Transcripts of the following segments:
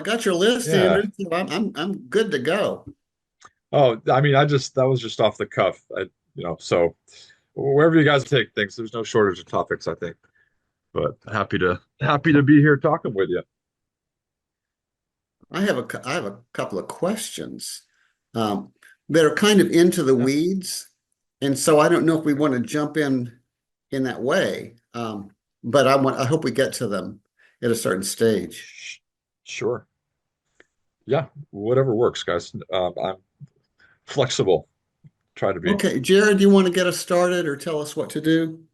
got your list, Andrew. Yeah. So I'm good to go. Oh, I mean, that was just off the cuff. So wherever you guys take things, there's no shortage of topics, I think. But happy to be here talking with you. I have a couple of questions um, that are kind of into the Yeah. weeds, and so I don't know if we want to jump in that way. But I hope we get to them at a certain stage. Sh- Sure. Yeah, whatever works, guys. I'm flexible. Try to be. Okay, Jared, do you want to get us started or tell us what to do?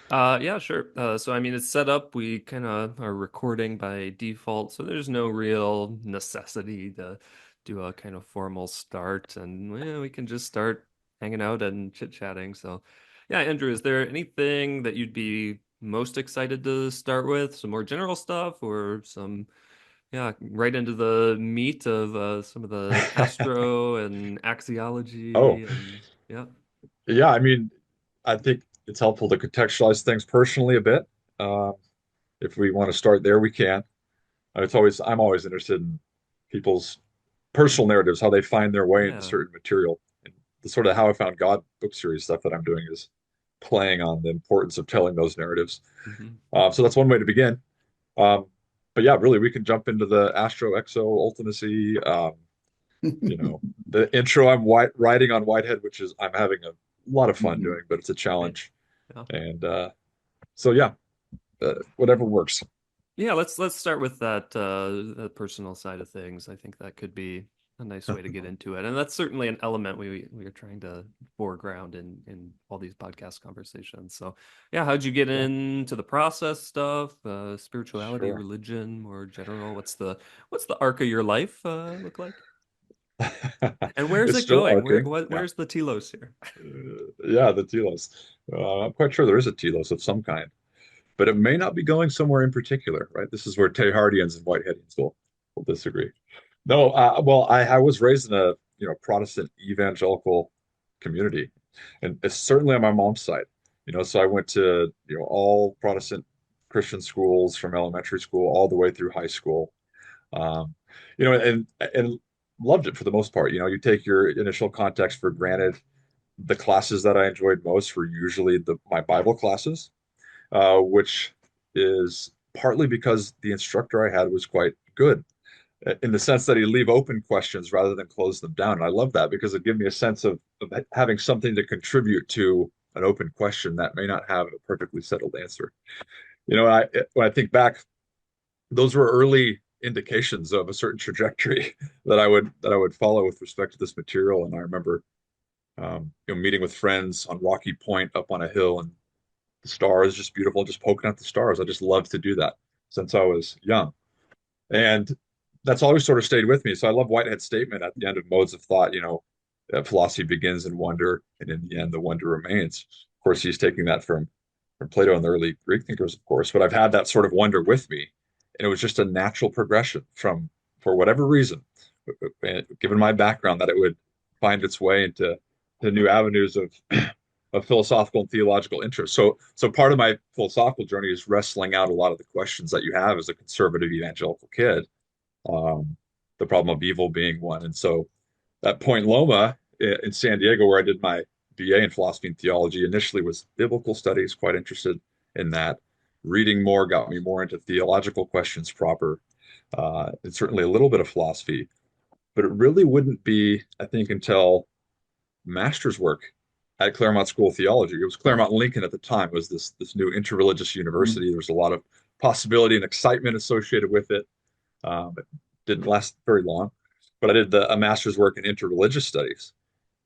Yeah, sure. So I mean, it's set up. We kind of are recording by default, so there's no real necessity to do a kind of formal start, and we can just start hanging out and chit-chatting. So, yeah, Andrew, is there anything that you'd be most excited to start with? Some more general stuff, or right into the meat of some of the astro and Oh, axiology, and yeah. yeah. I mean, I think it's helpful to contextualize things personally a bit. Um, if we want to start there, we can. I'm always interested in people's personal narratives, how they find their way into Yeah. certain material. And the sort of How I Found God book series stuff that I'm doing is playing on the importance of telling those narratives. Mhm. So that's one way to begin. Um, but yeah, really, we can jump into the Astro Exo Ultimacy. The intro writing on Whitehead, which is I'm having a lot of fun doing, but it's a Right. challenge. Yeah. And so yeah, whatever works. Yeah, let's start with the personal side of things. I think that could be a nice way to get into it. And that's certainly an element we are trying to foreground in all these podcast conversations. So, yeah, how'd you get Yeah, into the process stuff, spirituality, sure. religion, more general? What's the arc of your life look like? And where's It's it still going? arcing. Yeah. Where's the telos here? Yeah, the telos. I'm quite sure there is a telos of some kind, but it may not be going somewhere in particular, right? This is where Teilhardians and Whiteheadians will disagree. No, well, I was raised in a Protestant evangelical community, and it's certainly on my mom's side. So I went to all Protestant Christian schools from elementary school all the way through high school. Um, and loved it for the most part. You take your initial context for granted. The classes that I enjoyed most were usually my Bible classes, which is partly because the instructor I had was quite good in the sense that he'd leave open questions rather than close them down. And I love that because it gave me a sense of having something to contribute to an open question that may not have a perfectly settled answer. When I think back, those were early indications of a certain trajectory that I would follow with respect to this material. And I remember meeting with friends on Rocky Point up on a hill, and the stars just beautiful, just poking at the stars. I just loved to do that since I was young. And that's always sort of stayed with me. So I love Whitehead's statement at the end of Modes of Thought, that philosophy begins in wonder, and in the end, the wonder remains. Of course, he's taking that from Plato and the early Greek thinkers, of course, but I've had that sort of wonder with me. And it was just a natural progression for whatever reason, given my background, that it would find its way into the new avenues of philosophical and theological interest. So part of my philosophical journey is wrestling out a lot of the questions that you have as a conservative evangelical kid, um, the problem of evil being one. And so at Point Loma in San Diego, where I did my BA in philosophy and theology, initially was biblical studies, quite interested in that. Reading more got me more into theological questions proper, and certainly a little bit of philosophy. But it really wouldn't be, I think, until master's work at Claremont School of Theology. It was Claremont Lincoln at the time, was this new interreligious university. There was a lot of possibility and excitement associated with it. It didn't last very long, but I did a master's work in interreligious studies,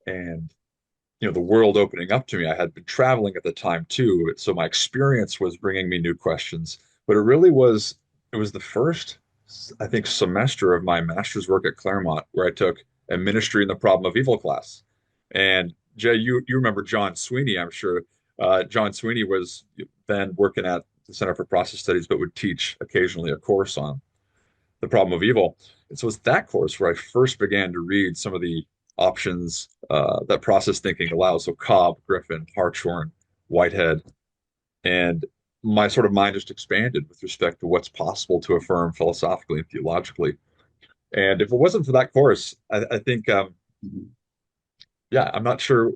and the world opening up to me. I had been traveling at the time too, so my experience was bringing me new questions. But it was the first, I think, semester of my master's work at Claremont where I took a ministry in the problem of evil class. And Jay, you remember John Sweeney, I'm sure. John Sweeney was then working at the Center for Process Studies, but would teach occasionally a course on the problem of evil. And so it's that course where I first began to read some of the options that process thinking allows. So Cobb, Griffin, Hartshorne, Whitehead, and my sort of mind just expanded with respect to what's possible to affirm philosophically and theologically. And if it wasn't for that course, I think Mhm. yeah, I'm not sure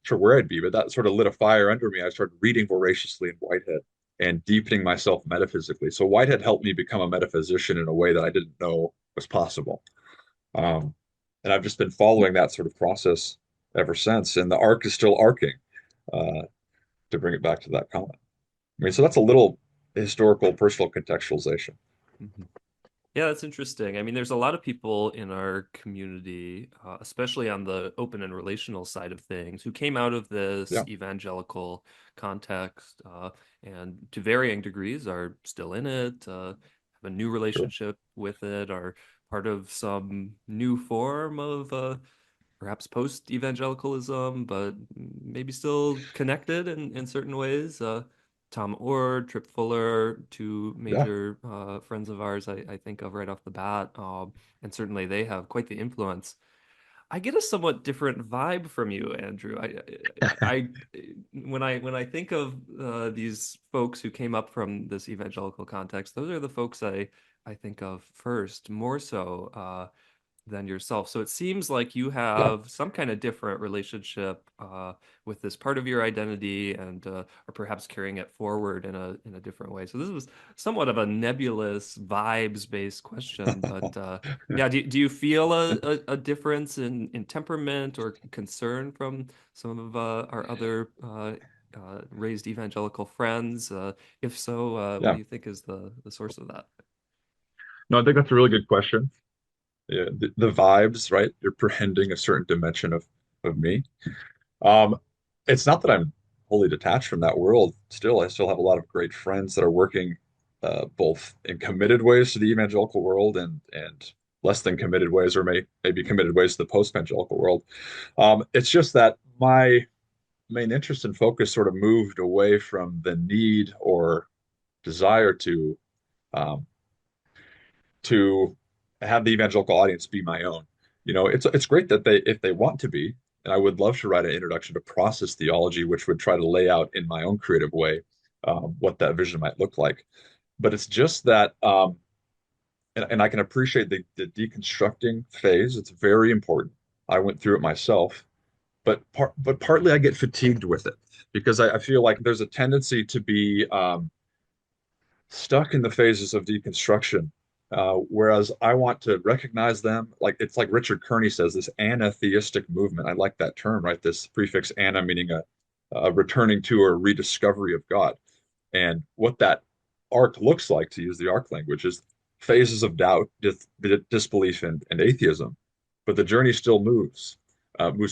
where I'd be, but that sort of lit a fire under me. I started reading voraciously in Whitehead and deepening myself metaphysically. So Whitehead helped me become a metaphysician in a way that I didn't know was possible. Um, and I've just been following that sort of process ever since. And the arc is still arcing, uh, to bring it back to that comment. I mean, so that's a little historical, personal contextualization. Mhm. Yeah, that's interesting. I mean, there's a lot of people in our community, especially on the open and relational side of things, who came out of this Yeah, evangelical context, and to varying degrees are still in it, have a new sure. relationship with it, are part of some new form of perhaps post-evangelicalism, but maybe still connected in certain ways. Tom Orr, Trip Fuller, two Yeah, major friends of ours I think of right off the bat. And certainly they have quite the influence. I get a somewhat different vibe from you, Andrew. When I think of these folks who came up from this evangelical context, those are the folks I think of first, more so. Than yourself. So it seems like you yeah. have some kind of different relationship with this part of your identity, and or perhaps carrying it forward in a different way. So this was somewhat of a nebulous vibes-based question, but yeah, do you feel a difference in temperament or concern from some of our other raised evangelical friends? If so, what do Yeah. you think is the source of that? No, I think that's a really good question. Yeah, the vibes, right? You're prehending a certain dimension of me. Um, it's not that I'm wholly detached from that world. Still, I still have a lot of great friends that are working both in committed ways to the evangelical world and less than committed ways, or maybe committed ways to the post-evangelical world. It's just that my main interest and focus sort of moved away from the need or desire um, to have the evangelical audience be my own. You know, it's great that they, if they want to be, and I would love to write an introduction to process theology, which would try to lay out in my own creative way what that vision might look like. But it's just that, and I can appreciate the deconstructing phase. It's very important. I went through it myself, but partly I get fatigued with it because I feel like there's a tendency to be stuck in the phases of deconstruction. Whereas I want to recognize them, like it's like Richard Kearney says, this anatheistic movement. I like that term, right? This prefix ana meaning a returning to or rediscovery of God. And what that arc looks like, to use the arc language, is phases of doubt, disbelief, and atheism. But the journey still moves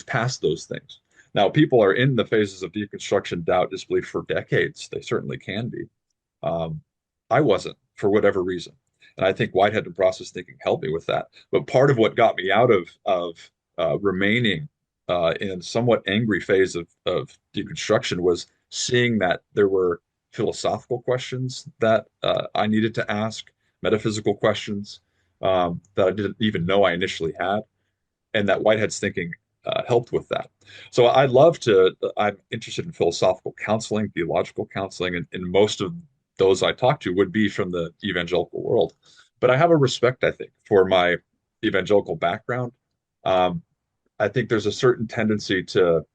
past those things. Now, people are in the phases of deconstruction, doubt, disbelief for decades. They certainly can be. Um, I wasn't for whatever reason. And I think Whitehead and process thinking helped me with that. But part of what got me out of remaining in somewhat angry phase of deconstruction was seeing that there were philosophical questions that I needed to ask, metaphysical questions that I didn't even know I initially had, and that Whitehead's thinking helped with that. So I'm interested in philosophical counseling, theological counseling, and most of those I talk to would be from the evangelical world. But I have a respect, I think, for my evangelical background. Um, I think there's a certain tendency to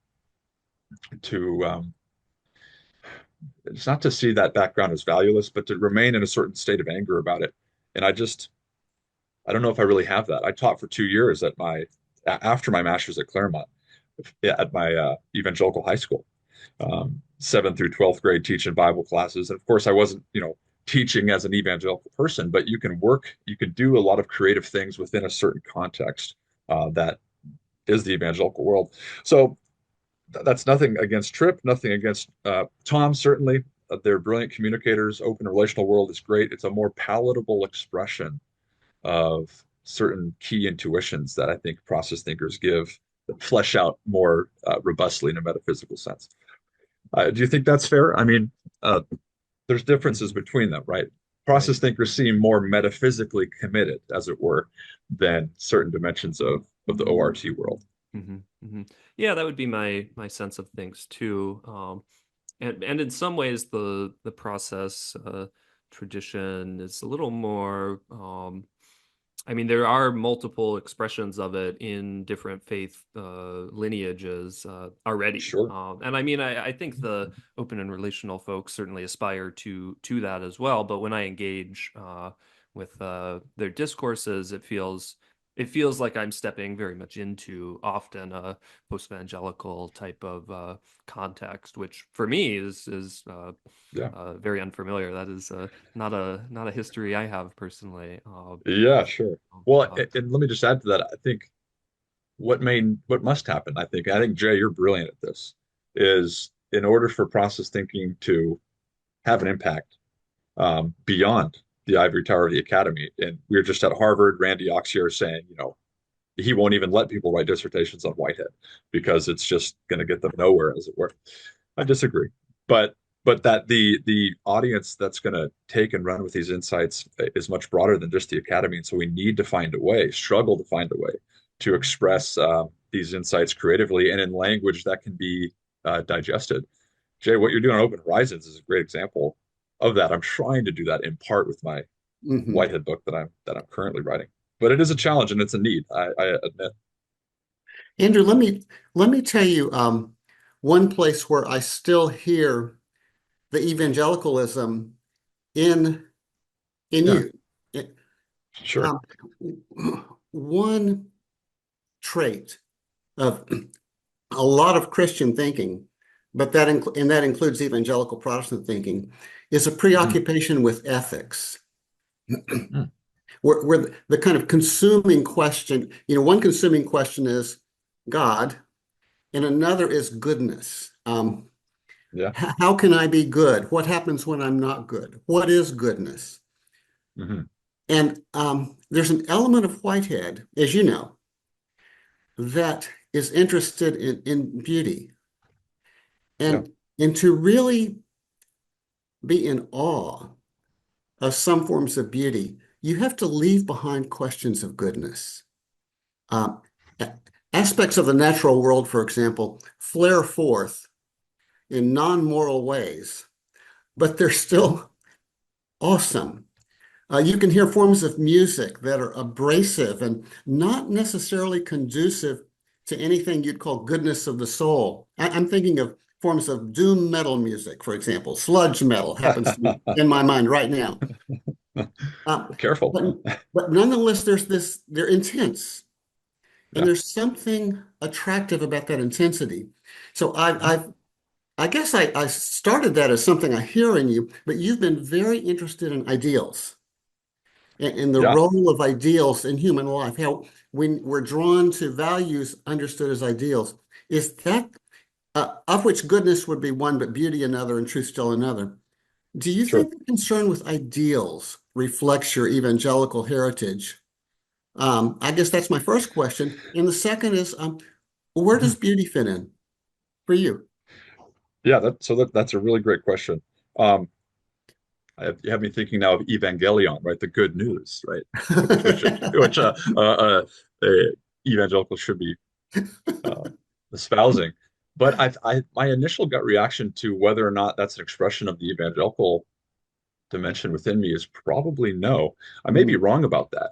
it's not to see that background as valueless, but to remain in a certain state of anger about it. And I don't know if I really have that. I taught for 2 years after my master's at Claremont, at my evangelical high school, 7th through 12th grade teaching Bible classes. And of course, I wasn't, teaching as an evangelical person, but you can do a lot of creative things within a certain context that is the evangelical world. So that's nothing against Tripp, nothing against Tom, certainly. They're brilliant communicators. Open relational world is great. It's a more palatable expression of certain key intuitions that I think process thinkers give that flesh out more robustly in a metaphysical sense. Do you think that's fair? I mean, there's differences Mhm. between them, right? Right. Process thinkers seem more metaphysically committed, as it were, than certain dimensions of the ORT world. Hmm. Hmm. Yeah, that would be my sense of things too. And in some ways, the process tradition is a little more. I mean, there are multiple expressions of it in different faith lineages already. Sure. And I mean, I think the open and relational folks certainly aspire to that as well. But when I engage with their discourses, it feels like I'm stepping very much into often a post-evangelical type of context, which for me is Yeah. very unfamiliar. That is not a history I have personally. Yeah, sure. Well, Uh, and let me just add to that. I think what must happen, I think, Jay, you're brilliant at this, is in order for process thinking to have an impact beyond the ivory tower of the academy. And we were just at Harvard, Randy Oxier saying, he won't even let people write dissertations on Whitehead because it's just going to get them nowhere, as it were. I disagree, but that the audience that's going to take and run with these insights is much broader than just the academy, and so we need to find a way, struggle to find a way to express these insights creatively and in language that can be digested. Jay, what you're doing on Open Horizons is a great example of that. I'm trying to do that in part with my Mhm. Whitehead book that I'm currently writing, but it is a challenge and it's a need. I admit. Andrew, let me tell you one place where I still hear the evangelicalism in in Yeah, you. It- sure. um, one trait of a lot of Christian thinking, but that includes evangelical Protestant thinking, is a Mhm. preoccupation with ethics, Mm. where the kind of consuming question, one consuming question is God, and another is goodness. Yeah. How can I be good? What happens when I'm not good? What is goodness? Hmm. And there's an element of Whitehead, as you know, that is interested in beauty. Yeah. And to really be in awe of some forms of beauty, you have to leave behind questions of goodness. Um, Aspects of the natural world, for example, flare forth in non-moral ways, but they're still awesome. You can hear forms of music that are abrasive and not necessarily conducive to anything you'd call goodness of the soul. I'm thinking of forms of doom metal music, for example. Sludge metal happens to be in my mind right now. Uh, Careful. but, but nonetheless, they're intense. And Yeah. there's something attractive about that intensity. So Mhm. I guess I started that as something I hear in you, but you've been very interested in ideals and the Yeah. role of ideals in human life, how when we're drawn to values understood as ideals, is that of which goodness would be one, but beauty another, and truth still another. Do you Sure. think the concern with ideals reflects your evangelical heritage? I guess that's my first question. And the second is, where Mhm. does beauty fit in for you? Yeah. That's a really great question. Um, you have me thinking now of evangelion, right? The good news, right? Which evangelicals should be uh, espousing. But my initial gut reaction to whether or not that's an expression of the evangelical dimension within me is probably no. I may be Mhm. wrong about that,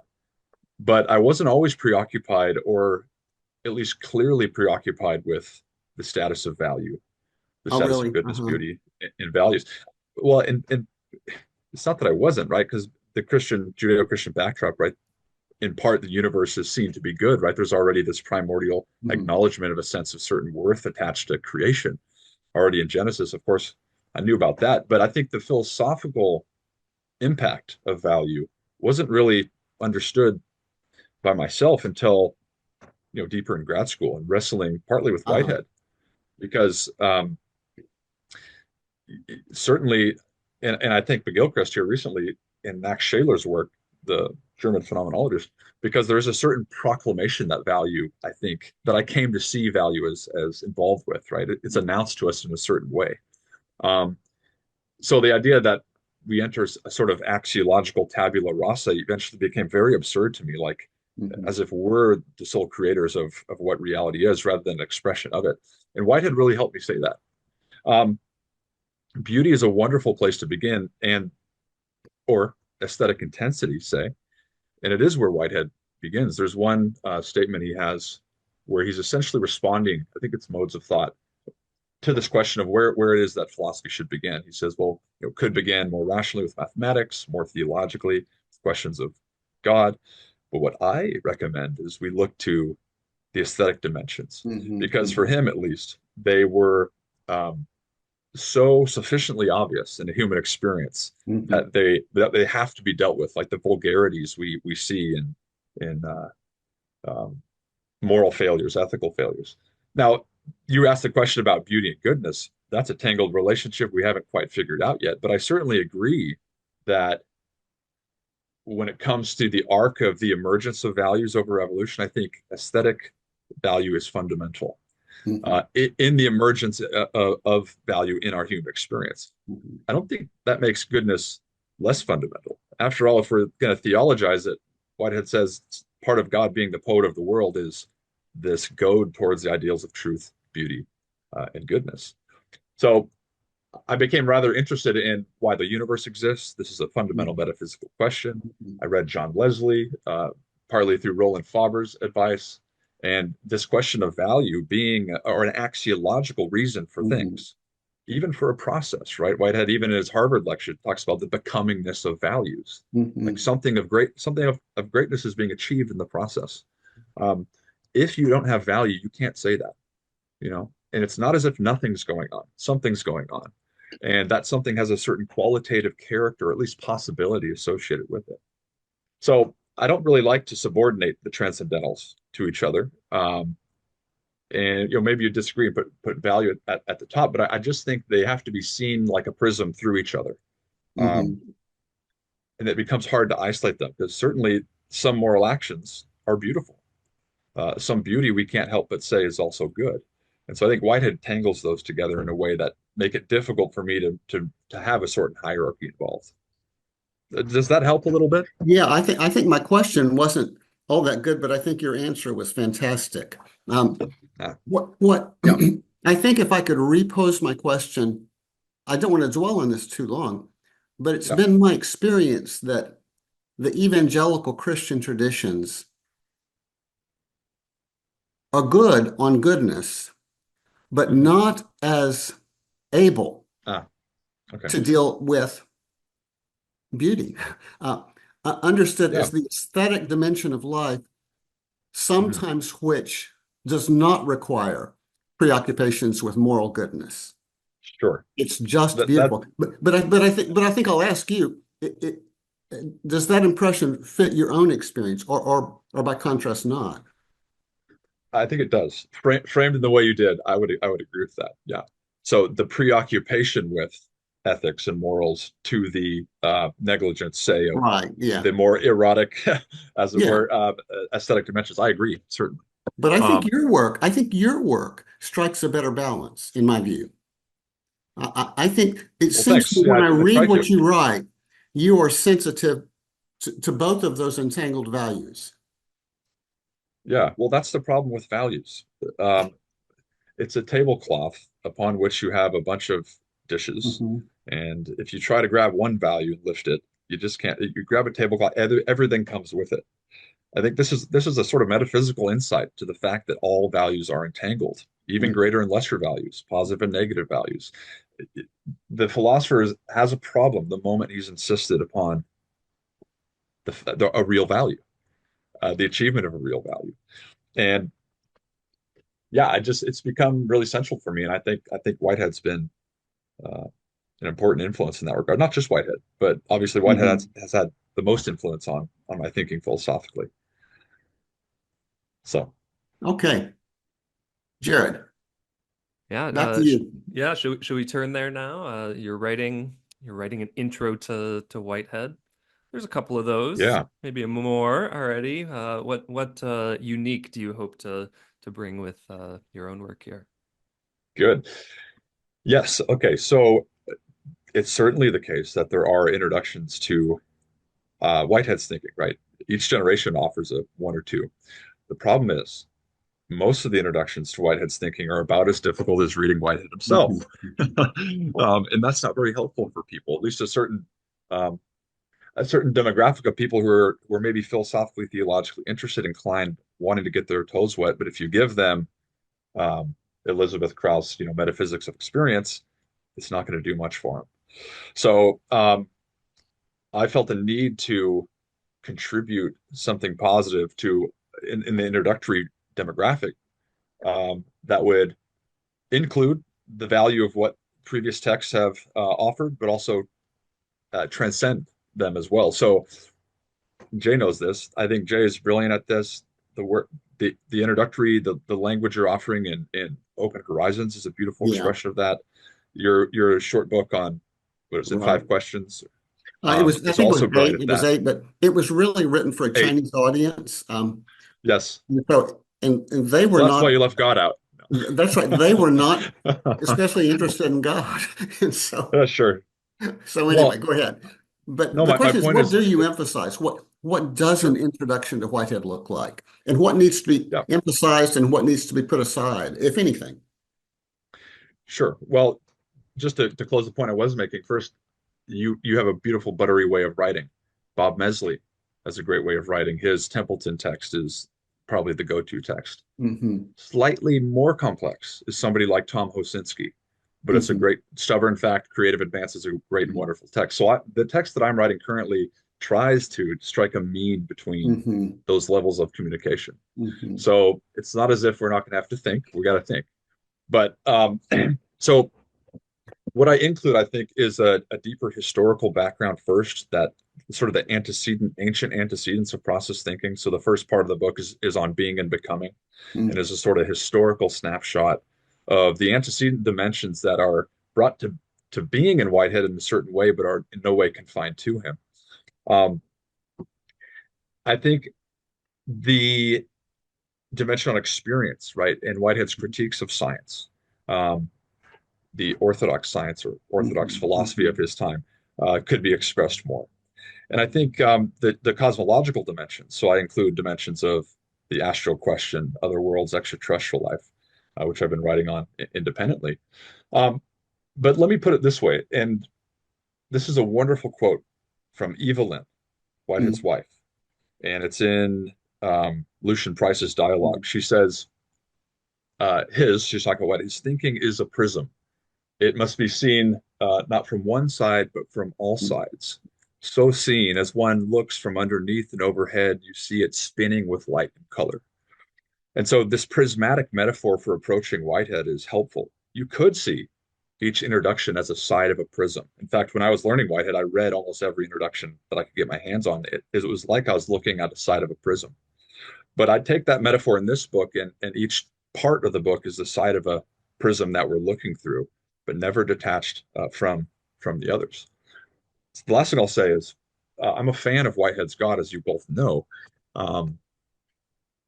but I wasn't always preoccupied, or at least clearly preoccupied with the status of value, the Oh, status of really? goodness, Uh-huh. beauty, and values. Well, and it's not that I wasn't, right? Because the Judeo-Christian backdrop, right? In part, the universe is seen to be good, right? There's already this primordial Mhm. acknowledgement of a sense of certain worth attached to creation already in Genesis. Of course, I knew about that, but I think the philosophical impact of value wasn't really understood by myself until deeper in grad school and wrestling partly with Uh-huh. Whitehead, because certainly, and I think McGilchrist here recently in Max Scheler's work, the German phenomenologist, because there's a certain proclamation that value, I think, that I came to see value as involved with, right? It's announced to us in a certain way. Um, so the idea that we enter a sort of axiological tabula rasa eventually became very absurd to me, like Mhm. as if we're the sole creators of what reality is rather than an expression of it. And Whitehead really helped me say that. Um, Beauty is a wonderful place to begin, and or aesthetic intensity, say. And it is where Whitehead begins. There's one statement he has where he's essentially responding, I think it's modes of thought, to this question of where it is that philosophy should begin. He says, well, could begin more rationally with mathematics, more theologically, with questions of God. But what I recommend is we look to the aesthetic dimensions, because for him at least, they were um, so sufficiently obvious in a human experience that they have to be dealt with, like the vulgarities we see in um, moral failures, ethical failures. Now, you asked the question about beauty and goodness. That's a tangled relationship we haven't quite figured out yet, but I certainly agree that when it comes to the arc of the emergence of values over evolution, I think aesthetic value is fundamental in the emergence of value in our human experience. I don't think that makes goodness less fundamental. After all, if we're going to theologize it, Whitehead says part of God being the poet of the world is this goad towards the ideals of truth, beauty, and goodness. So I became rather interested in why the universe exists. This is a fundamental metaphysical question. I read John Leslie, partly through Roland Faber's advice, and this question of value being or an axiological reason for things, even for a process, right? Whitehead, even in his Harvard lecture, talks about the becomingness of values, like something of greatness is being achieved in the process. Um, if you don't have value, you can't say that, and it's not as if nothing's going on, something's going on. And that something has a certain qualitative character, or at least possibility associated with it. So I don't really like to subordinate the transcendentals to each other. And maybe you disagree and put value at the top, but I just think they have to be seen like a prism through each other. And it becomes hard to isolate them, because certainly some moral actions are beautiful. Some beauty we can't help but say is also good. And so I think Whitehead tangles those together in a way that make it difficult for me to have a certain hierarchy involved. Does that help a little bit? Yeah, I think my question wasn't all that good, but I think your answer was fantastic. Yeah. What Yeah. I think if I could repose my question, I don't want to dwell on this too long, but it's Yeah. been my experience that the evangelical Christian traditions are good on goodness, but not as able Okay. to deal with beauty. Understood Yeah. as the aesthetic dimension of life, Mhm. sometimes which does not require preoccupations with moral goodness. Sure. It's just That beautiful. But I think I'll ask you, does that impression fit your own experience, or by contrast not? I think it does. Framed in the way you did, I would agree with that. Yeah. So the preoccupation with ethics and morals to the negligence, say, of Right. Yeah. the more erotic, as it Yeah. were, aesthetic dimensions. I agree, certainly. But Um, I think your work strikes a better balance, in my view. I think it well, seems to thanks. me Yeah, when I I read try what to. you write, you are sensitive to both of those entangled values. Yeah. Well, that's the problem with values. Um, it's a tablecloth upon which you have a bunch of dishes. Mhm. And if you try to grab one value and lift it, you just can't. You grab a tablecloth, everything comes with it. I think this is a sort of metaphysical insight to the fact that all values are entangled, even Mhm. greater and lesser values, positive and negative values. The philosopher has a problem the moment he's insisted upon a real value, the achievement of a real value. And yeah, it's become really central for me. And I think Whitehead's been an important influence in that regard. Not just Whitehead, but obviously Whitehead Mhm. has had the most influence on my thinking philosophically. So Okay, Jared, Yeah, back to you. yeah. Should we turn there now? You're writing an intro to Whitehead. There's a couple of those, yeah, maybe more already. What unique do you hope to bring with your own work here? good. Yes. Okay. So it's certainly the case that there are introductions to Whitehead's thinking, right? Each generation offers a one or two. The problem is most of the introductions to Whitehead's thinking are about as difficult as reading Whitehead himself. Mhm. Mhm. And that's not very helpful for people, at least a certain um, a certain demographic of people who are maybe philosophically, theologically interested, inclined, wanting to get their toes wet. But if you give them Elizabeth Krauss, metaphysics of experience, it's not going to do much for them. So I felt the need to contribute something positive to in the introductory demographic that would include the value of what previous texts have offered, but also transcend them as well. So Jay knows this. I think Jay is brilliant at this. The work, the introductory, the language you're offering in Open Horizons is a beautiful Yeah, expression of that. Your short book on what is it, right. 5 questions, I is think it was also brilliant eight. at It was that. eight, but it was really written for a 8. Chinese audience. Yes. And they were So that's why not, you left God out. that's right, they were not No. especially interested in God. And Sure. so anyway, Well, go ahead. But no, the my question is, point what is, do you emphasize? What does an sure. introduction to Whitehead look like? And what needs to be Yeah, emphasized and what needs to be put aside, if anything? sure. Well, just to close the point I was making, first, you have a beautiful buttery way of writing. Bob Mesley has a great way of writing. His Templeton text is probably the go-to text. Hmm. Slightly more complex is somebody like Tom Hosinski, but it's a Hmm. great stubborn fact. Creative Advance is a great and wonderful text. So the text that I'm writing currently tries to strike a mean between Hmm. those levels of communication. Hmm. So it's not as if we're not going to have to think. We got to think. But so what I include, I think, is a deeper historical background first, that sort of the ancient antecedents of process thinking. So the first part of the book is on being and becoming, and is a sort of historical snapshot of the antecedent dimensions that are brought to being in Whitehead in a certain way, but are in no way confined to him. Um, I think the dimension on experience, right, and Whitehead's critiques of science, um, the orthodox science or orthodox Hmm. philosophy of Hmm. his time, could be expressed more. And I think the cosmological dimensions, so I include dimensions of the astral question, other worlds, extraterrestrial life, which I've been writing on independently. Um, but let me put it this way, and this is a wonderful quote from Evelyn, Whitehead's wife, and it's in Lucian Price's dialogue. She says, she's talking about his thinking is a prism. It must be seen not from one side, but from all sides. So seen, as one looks from underneath and overhead, you see it spinning with light and color. And so this prismatic metaphor for approaching Whitehead is helpful. You could see each introduction as a side of a prism. In fact, when I was learning Whitehead, I read almost every introduction that I could get my hands on. It was like I was looking at a side of a prism. But I take that metaphor in this book, and each part of the book is the side of a prism that we're looking through, but never detached from the others. So the last thing I'll say is I'm a fan of Whitehead's God, as you both know. Um,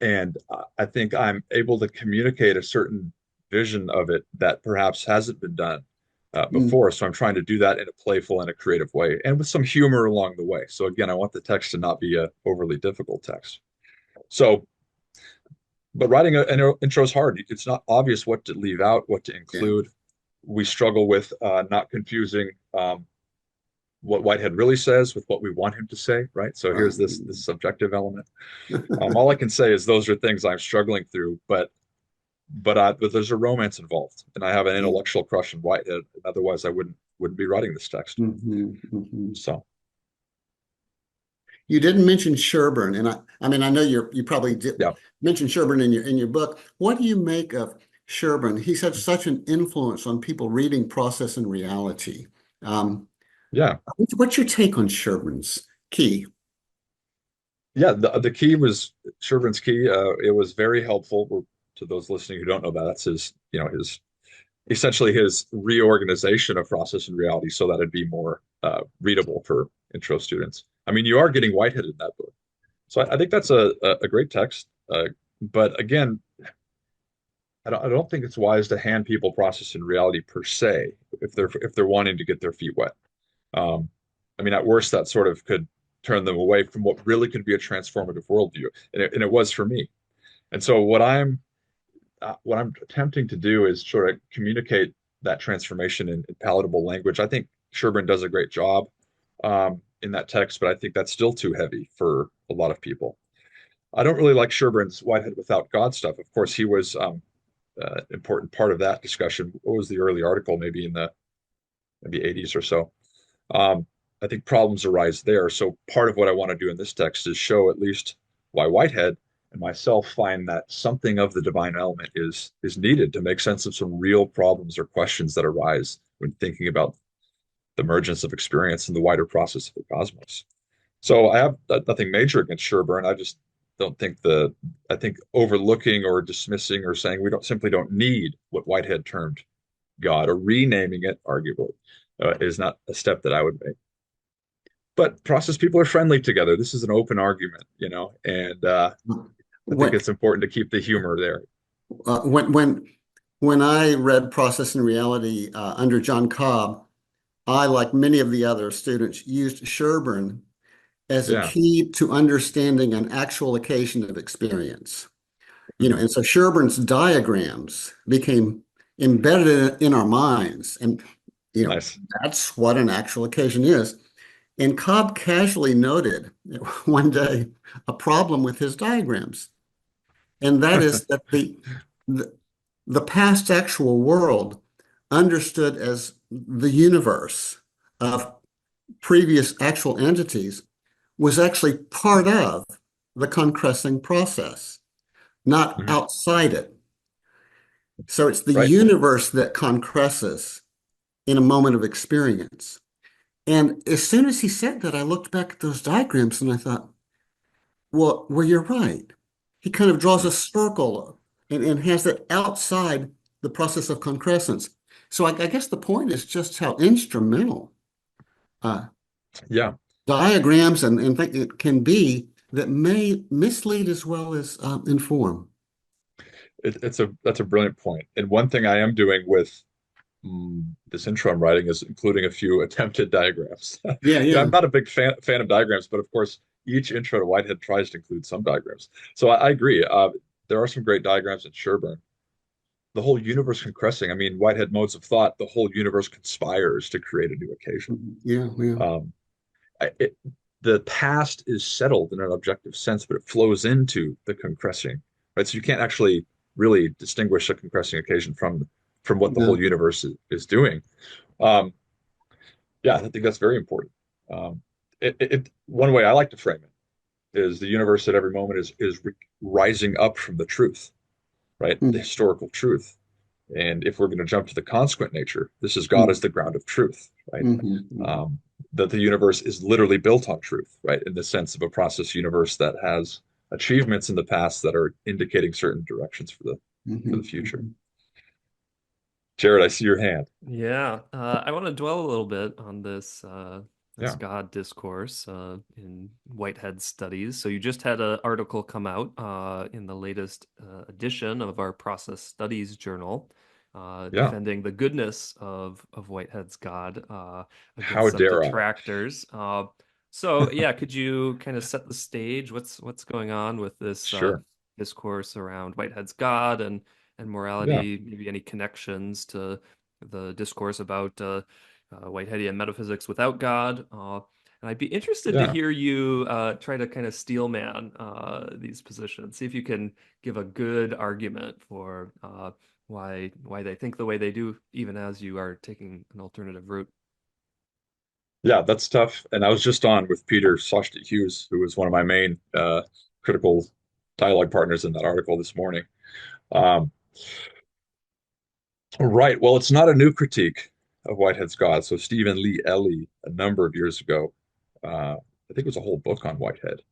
and I think I'm able to communicate a certain vision of it that perhaps hasn't been done Hmm. before. So I'm trying to do that in a playful and a creative way, and with some humor along the way. So again, I want the text to not be a overly difficult text. So, but writing an intro is hard. It's not obvious what to leave out, what to Yeah. include. We struggle with not confusing what Whitehead really says with what we want him to say, right? So here's this subjective element. All I can say is those are things I'm struggling through, but there's a romance involved, and I have an Yeah. intellectual crush on Whitehead. Otherwise, I wouldn't be writing this text. Hmm. Hmm. So You didn't mention Sherburne, and I mean, I know you probably did yeah, mention Sherburne in your book. What do you make of Sherburne? He's had such an influence on people reading Process and Reality. Um, yeah, what's your take on Sherburne's key? yeah. The key was Sherburne's key. It was very helpful to those listening who don't know that. That's his essentially his reorganization of process and reality so that it'd be more readable for intro students. I mean, you are getting Whitehead in that book. So I think that's a great text. But again, I don't think it's wise to hand people process and reality per se if they're wanting to get their feet wet. Um, I mean, at worst, that sort of could turn them away from what really could be a transformative worldview, and it was for me. And so what I'm attempting to do is sort of communicate that transformation in palatable language. I think Sherburne does a great job in that text, but I think that's still too heavy for a lot of people. I don't really like Sherburne's Whitehead without God stuff. Of course, he was important part of that discussion. What was the early article? Maybe in the maybe 80s or so. Um, I think problems arise there. So part of what I want to do in this text is show at least why Whitehead and myself find that something of the divine element is needed to make sense of some real problems or questions that arise when thinking about the emergence of experience and the wider process of the cosmos. So I have nothing major against Sherburne. I just don't think I think overlooking or dismissing or saying we don't simply don't need what Whitehead termed God or renaming it, arguably, is not a step that I would make. But process people are friendly together. This is an open argument, and I think When, it's important to keep the humor there. uh, when, when, when I read Process and Reality under John Cobb, I, like many of the other students, used Sherburne as a Yeah. key to understanding an actual occasion of experience. Mhm. And so Sherburne's diagrams became embedded in our minds. And, you know, Nice. that's what an actual occasion is. And Cobb casually noted one day a problem with his diagrams. And that is that the, the past actual world understood as the universe of previous actual entities was actually part of the concressing process, not Mhm. outside it. So it's the Right. universe that concresses in a moment of experience. And as soon as he said that, I looked back at those diagrams and I thought, well, you're right. He kind of draws a circle and has that outside the process of concrescence. So I guess the point is just how instrumental uh, Yeah. diagrams and it can be that may mislead as well as inform. That's a brilliant point. And one thing I am doing with this intro I'm writing is including a few attempted diagrams. Yeah, I'm yeah. not a big fan of diagrams, but of course, each intro to Whitehead tries to include some diagrams. So I agree. There are some great diagrams in Sherburne. The whole universe concressing. I mean, Whitehead modes of thought. The whole universe conspires to create a new occasion. Yeah, yeah. Um, it, the past is settled in an objective sense, but it flows into the concressing, right? So you can't actually really distinguish a concressing occasion from what the whole No. universe is doing. Um, yeah, I think that's very important. Um, one way I like to frame it is the universe at every moment is rising up from the truth, right? The Mm, historical truth. And if we're going to jump to the consequent nature, this is God mm, as the ground of truth, right? mhm, mhm. Um, that the universe is literally built on truth, right? In the sense of a process universe that has achievements in the past that are indicating certain directions for the Mhm, future. mhm. Jared, I see your hand. Yeah, I want to dwell a little bit on this Yeah, God discourse in Whitehead studies. So you just had an article come out in the latest edition of our Process Studies journal, yeah. defending the goodness of Whitehead's God How against some dare I? detractors. So yeah, could you kind of set the stage? What's going on with this Sure. discourse around Whitehead's God and Yeah, morality, maybe any connections to the discourse about Whiteheadian metaphysics without God. And I'd be interested to yeah. hear you try to kind of steelman these positions. See if you can give a good argument for why they think the way they do, even as you are taking an alternative route. Yeah, that's tough. And I was just on with Peter Sostet Hughes, who was one of my main critical dialogue partners in that article this morning. Um, right. Well, it's not a new critique of Whitehead's God. So Stephen Lee Ellie, a number of years ago, I think it was a whole book on Whitehead,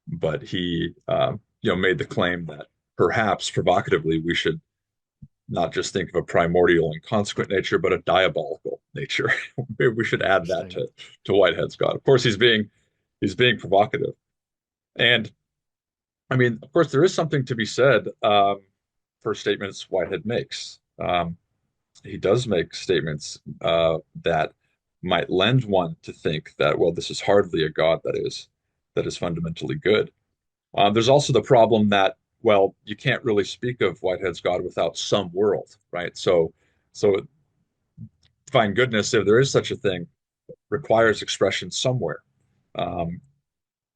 but he, made the claim that perhaps provocatively we should not just think of a primordial and consequent nature, but a diabolical nature. Maybe we should add that Interesting. to Whitehead's God. Of course, he's being provocative. And I mean, of course, there is something to be said for statements Whitehead makes. He does make statements that might lend one to think that, well, this is hardly a God that is fundamentally good. There's also the problem that, well, you can't really speak of Whitehead's God without some world, right? So divine goodness, if there is such a thing, requires expression somewhere. Um,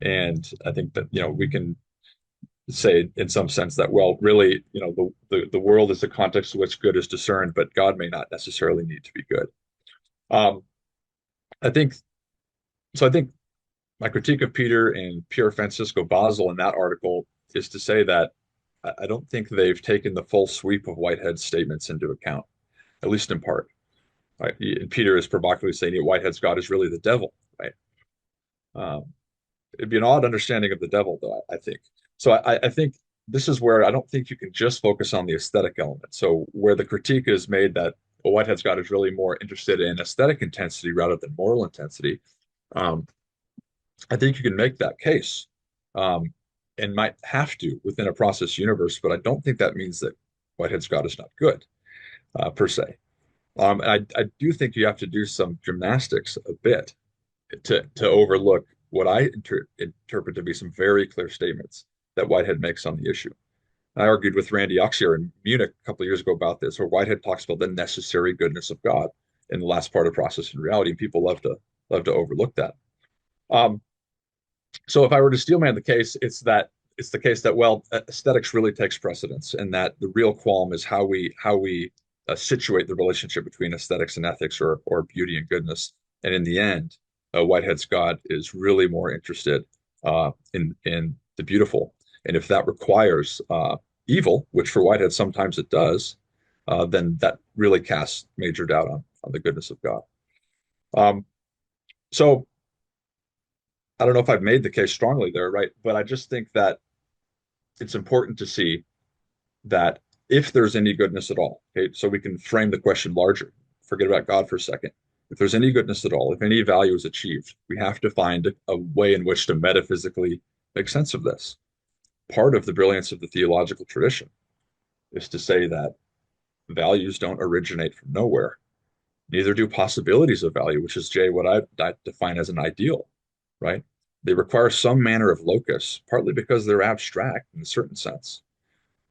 and I think that, we can say in some sense that, well, really, the world is the context in which good is discerned, but God may not necessarily need to be good. Um, I think so. I think my critique of Peter and Pierre Francisco Basel in that article is to say that I don't think they've taken the full sweep of Whitehead's statements into account, at least in part. Right? Peter is provocatively saying that Whitehead's God is really the devil, right? Um, it'd be an odd understanding of the devil, though, I think. So I think this is where I don't think you can just focus on the aesthetic element. So where the critique is made that, well, Whitehead's God is really more interested in aesthetic intensity rather than moral intensity, um, I think you can make that case, um, and might have to within a process universe, but I don't think that means that Whitehead's God is not good, per se. I do think you have to do some gymnastics a bit to overlook what I interpret to be some very clear statements that Whitehead makes on the issue. I argued with Randy Oxier in Munich a couple of years ago about this, where Whitehead talks about the necessary goodness of God in the last part of Process and Reality, and people love to overlook that. So if I were to steelman the case, it's the case that, well, aesthetics really takes precedence, and that the real qualm is how we situate the relationship between aesthetics and ethics, or beauty and goodness. And in the end, Whitehead's God is really more interested in the beautiful. And if that requires evil, which for Whitehead sometimes it does, then that really casts major doubt on the goodness of God. So I don't know if I've made the case strongly there, right? But I just think that it's important to see that if there's any goodness at all, okay, so we can frame the question larger, forget about God for a second. If there's any goodness at all, if any value is achieved, we have to find a way in which to metaphysically make sense of this. Part of the brilliance of the theological tradition is to say that values don't originate from nowhere. Neither do possibilities of value, which is, Jay, what I define as an ideal, right? They require some manner of locus, partly because they're abstract in a certain sense.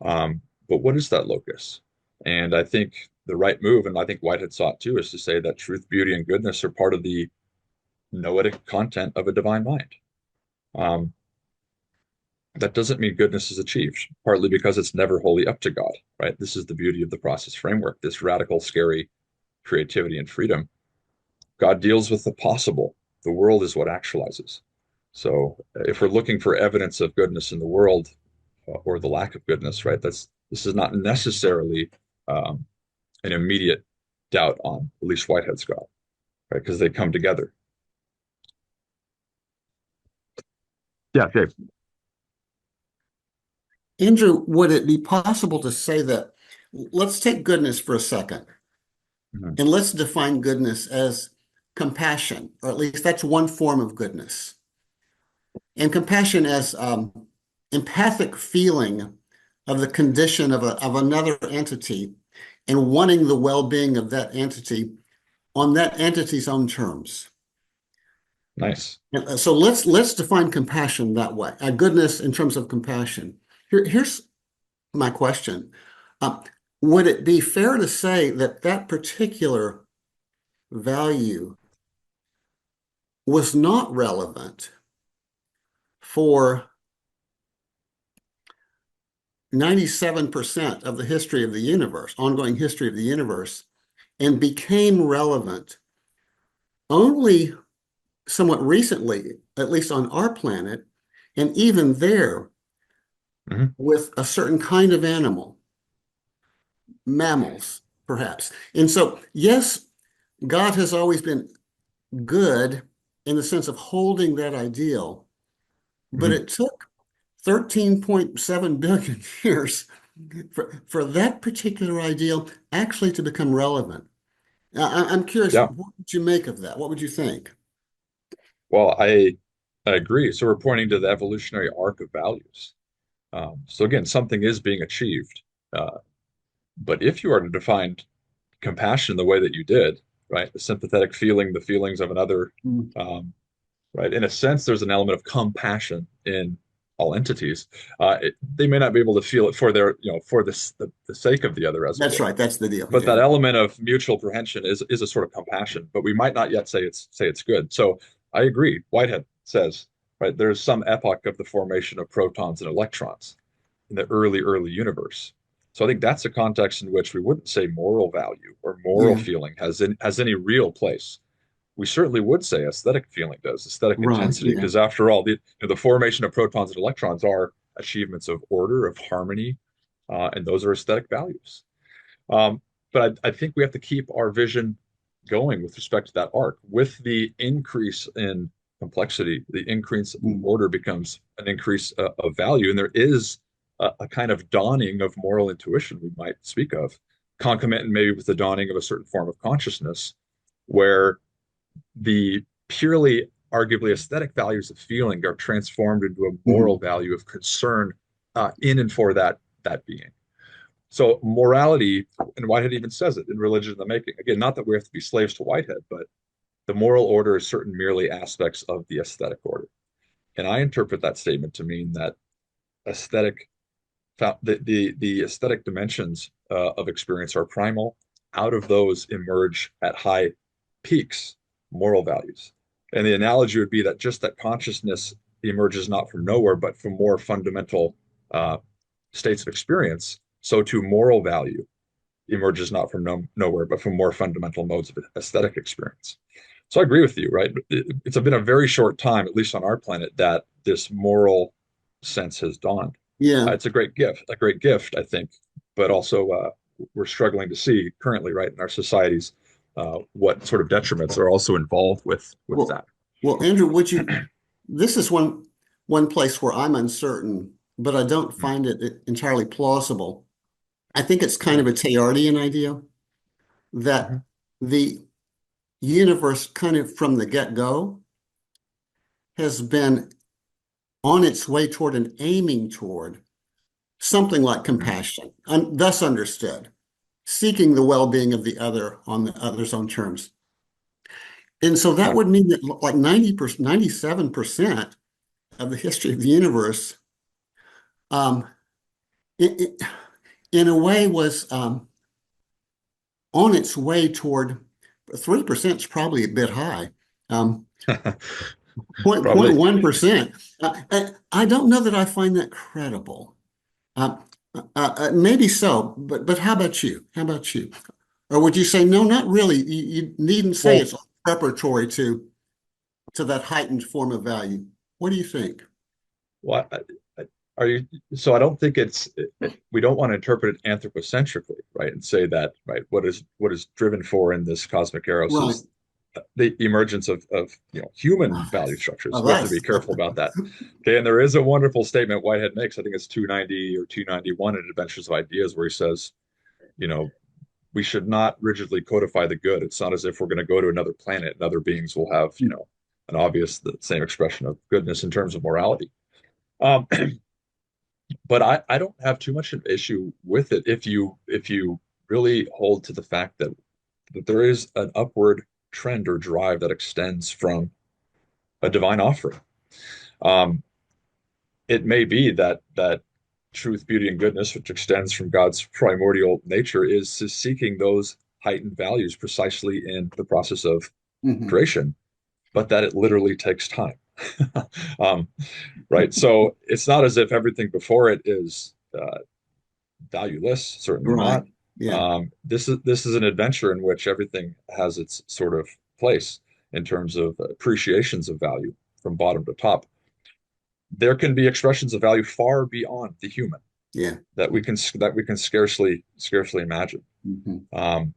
But what is that locus? And I think the right move, and I think Whitehead saw it too, is to say that truth, beauty, and goodness are part of the noetic content of a divine mind. That doesn't mean goodness is achieved, partly because it's never wholly up to God, right? This is the beauty of the process framework, this radical, scary creativity and freedom. God deals with the possible. The world is what actualizes. So if we're looking for evidence of goodness in the world, or the lack of goodness, right? This is not necessarily an immediate doubt on at least Whitehead's God, right? Because they come together. Yeah, Jay. Andrew, would it be possible to say that, let's take goodness for a second, Mhm. and let's define goodness as compassion, or at least that's one form of goodness. And compassion as empathic feeling of the condition of another entity and wanting the well-being of that entity on that entity's own terms. Nice. So let's define compassion that way, goodness in terms of compassion. Here's my question. Would it be fair to say that that particular value was not relevant for 97% of the history of the universe, ongoing history of the universe, and became relevant only somewhat recently, at least on our planet, and even there Mhm. with a certain kind of animal, mammals, perhaps. And so, yes, God has always been good in the sense of holding that ideal, but Mhm. it took 13.7 billion years for that particular ideal actually to become relevant. Now, I'm curious, Yeah. what would you make of that? What would you think? Well, I agree. So we're pointing to the evolutionary arc of values. So again, something is being achieved. Uh, but if you are to define compassion the way that you did, right, the sympathetic feeling, the feelings of another, Mm. um, right, in a sense, there's an element of compassion in all entities. They may not be able to feel it for their, for the sake of the other, as it That's were. right. That's the deal. But that Yeah. element of mutual prehension is a sort of compassion, but we might not yet say it's good. So I agree. Whitehead says, right, there's some epoch of the formation of protons and electrons in the early universe. So I think that's a context in which we wouldn't say moral value or moral Yeah, feeling has any real place. We certainly would say aesthetic feeling does, aesthetic right. intensity, Yeah, because after all, the formation of protons and electrons are achievements of order, of harmony, and those are aesthetic values. Um, but I think we have to keep our vision going with respect to that arc. With the increase in complexity, the increase in mm, order becomes an increase of value, and there is a kind of dawning of moral intuition we might speak of, concomitant maybe with the dawning of a certain form of consciousness, where the purely arguably aesthetic values of feeling are transformed into a moral mhm. value of concern in and for that being. So morality, and Whitehead even says it in Religion in the Making. Again, not that we have to be slaves to Whitehead, but the moral order is certain merely aspects of the aesthetic order. And I interpret that statement to mean that aesthetic, the aesthetic dimensions of experience are primal. Out of those emerge at high peaks moral values. And the analogy would be that just that consciousness emerges not from nowhere, but from more fundamental uh, states of experience. So too moral value emerges not from nowhere, but from more fundamental modes of aesthetic experience. So I agree with you, right? It's been a very short time, at least on our planet, that this moral sense has dawned. Yeah, It's a great gift, I think, but also we're struggling to see currently, right, in our societies, what sort of detriments are also involved with well, that. well, Andrew, this is one place where I'm uncertain, but I don't find it entirely plausible. I think it's kind Yeah. of a Teilhardian idea that Mhm. the universe kind of from the get-go has been on its way toward and aiming toward something like Mhm. compassion, thus understood, seeking the well-being of the other on the other's own terms. And so that Yeah. would mean that like 90%, 97% of the history of the universe, um, it, in a way was on its way toward 3% is probably a bit high. Um, Probably. 0.1%. I don't know that I find that credible. Uh, maybe so, but how about you? How about you? Or would you say, no, not really? You needn't say Well, it's preparatory to that heightened form of value. What do you think? what are you? So I don't think we don't want to interpret it anthropocentrically, right? And say that, right, what is driven for in this cosmic eros Right. is the emergence of human Oh, value structures. oh, We have to that's be careful about that. Okay, and there is a wonderful statement Whitehead makes. I think it's 290 or 291 in Adventures of Ideas, where he says, you know, we should not rigidly codify the good. It's not as if we're going to go to another planet and other beings will have, an obvious the same expression of goodness in terms of morality. Um, but I don't have too much an issue with it if you really hold to the fact that there is an upward trend or drive that extends from a divine offering. Um, it may be that truth, beauty, and goodness, which extends from God's primordial nature, is seeking those heightened values precisely in the process of Mhm. creation, but that it literally takes time. um, right? So it's not as if everything before it is valueless, certainly Right. not. Yeah. This is an adventure in which everything has its sort of place in terms of appreciations of value from bottom to top. There can be expressions of value far beyond the human Yeah. that we can scarcely imagine. Mhm. Um,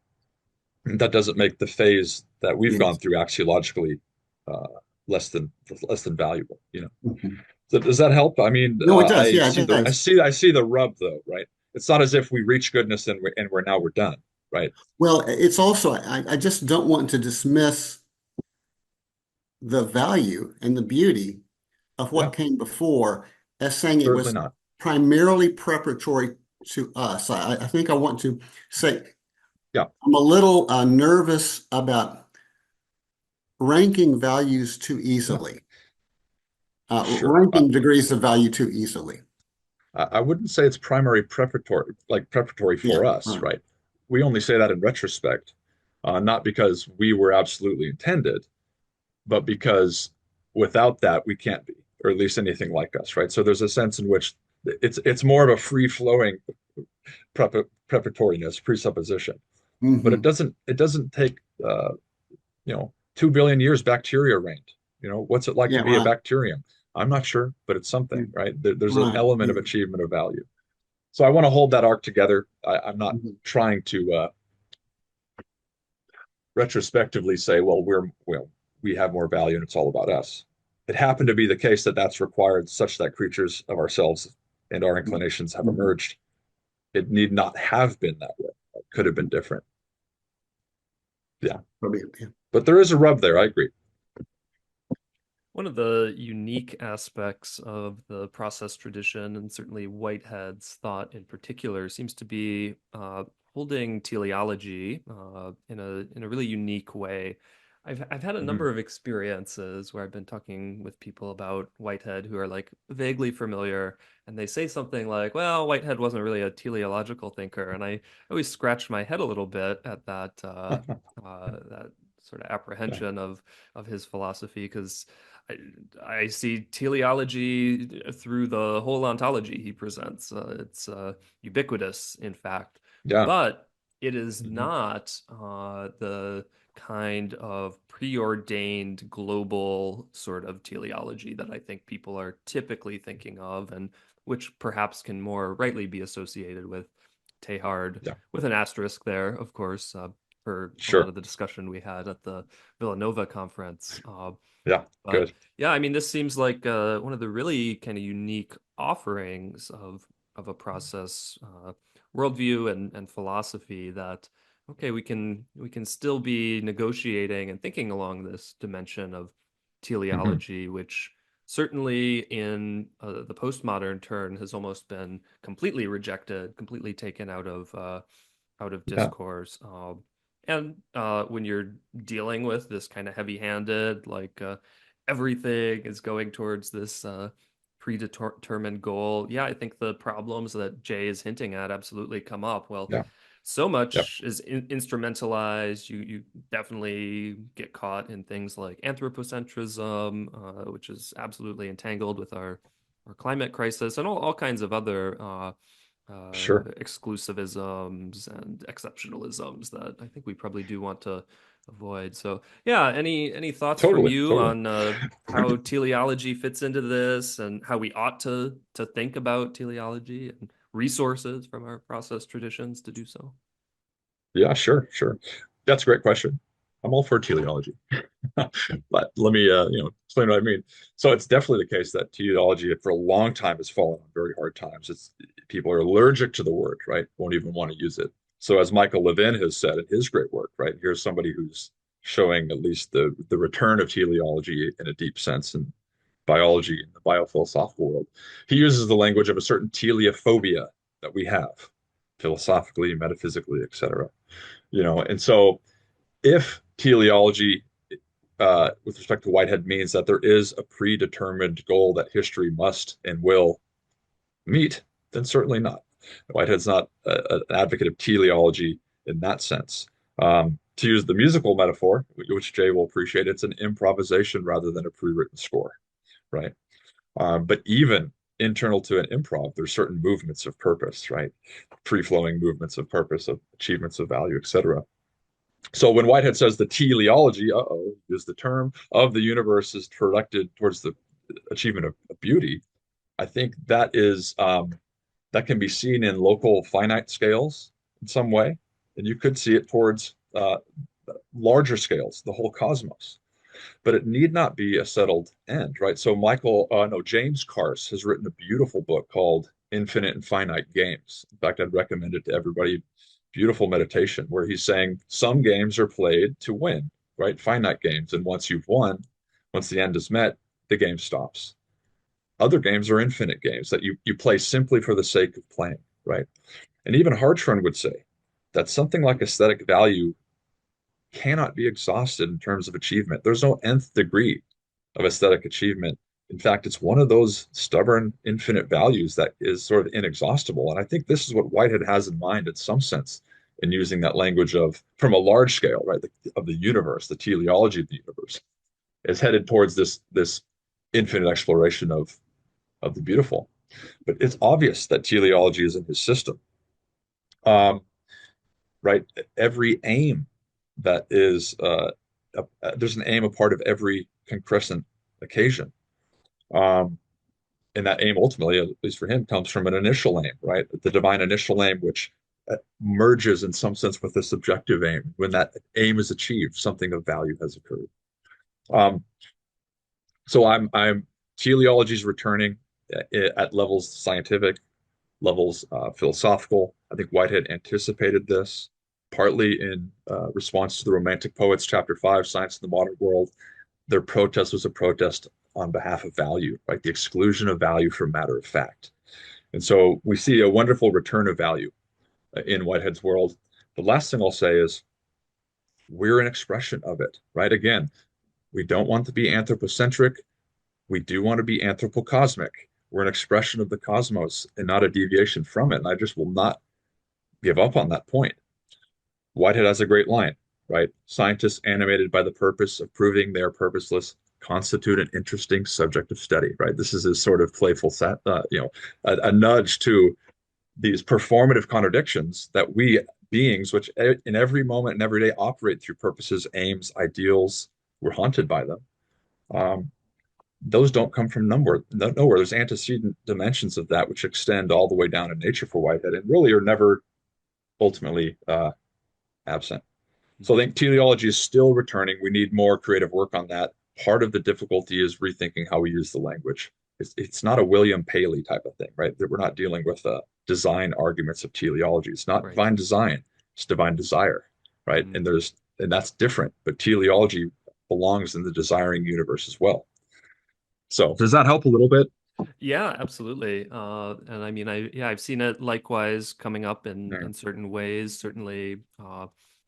that doesn't make the phase that we've gone Yes. through axiologically uh, less than less than valuable. Mhm. So does that help? I mean, No, it does. I Yeah, see it the I does. see I see the rub though, right? It's not as if we reach goodness and we're now we're done, right? Well, it's also, I just don't want to dismiss the value and the beauty of what Yeah, came before as saying it certainly was not. primarily preparatory to us. I think I want to say Yeah, I'm a little nervous about ranking values too yeah, easily, sure. ranking degrees of value too easily. I wouldn't say it's primary preparatory Yeah, for us, right. right? We only say that in retrospect, not because we were absolutely intended, but because without that, we can't be, or at least anything like us, right? So there's a sense in which it's more of a free-flowing preparatoriness, presupposition, but Hmm. it doesn't take 2 billion years bacteria reigned. What's it like to Yeah, be a right. bacterium? I'm not sure, but it's something, Yeah, right? There's an right. element of Yeah. achievement of value. So I want to hold that arc together. I'm not Mhm. trying to retrospectively say, we have more value and it's all about us. It happened to be the case that that's required such that creatures of ourselves and our inclinations have Mhm. emerged. It need not have been that way. It could have been different. Yeah. Probably, yeah. But there is a rub there. I agree. One of the unique aspects of the process tradition, and certainly Whitehead's thought in particular, seems to be holding teleology in a really unique way. I've had a Mhm. number of experiences where I've been talking with people about Whitehead who are like vaguely familiar, and they say something like, "Well, Whitehead wasn't really a teleological thinker," and I always scratch my head a little bit at that sort of Yeah. apprehension of his philosophy because I, I see teleology through the whole ontology he presents. It's ubiquitous, in fact, Yeah. but it is Mhm. not the kind of preordained global sort of teleology that I think people are typically thinking of, and which perhaps can more rightly be associated with Teilhard, Yeah. with an asterisk there, of course, for a lot Sure. of the discussion we had at the Villanova conference. Yeah. But Good. yeah, I mean, this seems like one of the really kind of unique offerings of a process worldview and philosophy that okay, we can still be negotiating and thinking along this dimension of Hmm. teleology, which certainly in the postmodern turn has almost been completely rejected, completely taken out of Yeah. discourse. And when you're dealing with this kind of heavy-handed, like everything is going towards this predetermined goal, yeah, I think the problems that Jay is hinting at absolutely come up. Well, Yeah. so Yeah. much is instrumentalized. You definitely get caught in things like anthropocentrism, which is absolutely entangled with our climate crisis and all kinds of other Sure. exclusivisms and exceptionalisms that I think we probably do want to avoid. So, yeah, any thoughts from Totally. you Totally. on how teleology fits into this and how we ought to think about teleology and resources from our process traditions to do so? Yeah. Sure. Sure. That's a great question. I'm all for teleology. But let me, explain what I mean. So it's definitely the case that teleology for a long time has fallen on very hard times. It's people are allergic to the word, right? Won't even want to use it. So as Michael Levin has said in his great work, right? Here's somebody who's showing at least the return of teleology in a deep sense in biology in the biophilosophical world. He uses the language of a certain teleophobia that we have philosophically, metaphysically, etc. And so if teleology with respect to Whitehead means that there is a predetermined goal that history must and will meet, then certainly not. Whitehead's not an advocate of teleology in that sense. To use the musical metaphor, which Jay will appreciate, it's an improvisation rather than a pre-written score, right? But even internal to an improv, there's certain movements of purpose, right? Free-flowing movements of purpose, of achievements of value, etc. So when Whitehead says the teleology, is the term of the universe is directed towards the achievement of beauty, I think that can be seen in local finite scales in some way, and you could see it towards larger scales, the whole cosmos. But it need not be a settled end, right? So James Carse has written a beautiful book called Infinite and Finite Games. In fact, I'd recommend it to everybody. Beautiful meditation where he's saying some games are played to win, right? Finite games. And once you've won, once the end is met, the game stops. Other games are infinite games that you play simply for the sake of playing, right? And even Hartshorne would say that something like aesthetic value cannot be exhausted in terms of achievement. There's no nth degree of aesthetic achievement. In fact, it's one of those stubborn, infinite values that is sort of inexhaustible. And I think this is what Whitehead has in mind in some sense in using that language of from a large scale, right, of the universe, the teleology of the universe. is headed towards this infinite exploration of the beautiful. But it's obvious that teleology is in his system. Um, right? Every aim that is there's an aim a part of every concrescent occasion. Um, and that aim ultimately, at least for him, comes from an initial aim, right? The divine initial aim, which merges in some sense with the subjective aim. When that aim is achieved, something of value has occurred. Um, so I'm teleology is returning at levels scientific, levels philosophical. I think Whitehead anticipated this, partly in response to the Romantic Poets, Chapter 5, Science in the Modern World. Their protest was a protest on behalf of value, right? The exclusion of value from matter of fact. And so we see a wonderful return of value in Whitehead's world. The last thing I'll say is we're an expression of it, right? Again, we don't want to be anthropocentric. We do want to be anthropocosmic. We're an expression of the cosmos and not a deviation from it. And I just will not give up on that point. Whitehead has a great line, right? Scientists animated by the purpose of proving they are purposeless constitute an interesting subject of study, right? This is his sort of playful, a nudge to these performative contradictions that we beings, which in every moment and every day operate through purposes, aims, ideals, we're haunted by them. Um, those don't come from nowhere. There's antecedent dimensions of that which extend all the way down in nature for Whitehead and really are never ultimately absent. So I think teleology is still returning. We need more creative work on that. Part of the difficulty is rethinking how we use the language. It's not a William Paley type of thing, right? That we're not dealing with design arguments of teleology. It's not Right. divine design, it's divine desire, right? Mm. And that's different. But teleology belongs in the desiring universe as well. So does that help a little bit? Yeah, absolutely. And I mean, I've seen it likewise coming up Yeah. in certain ways. Certainly,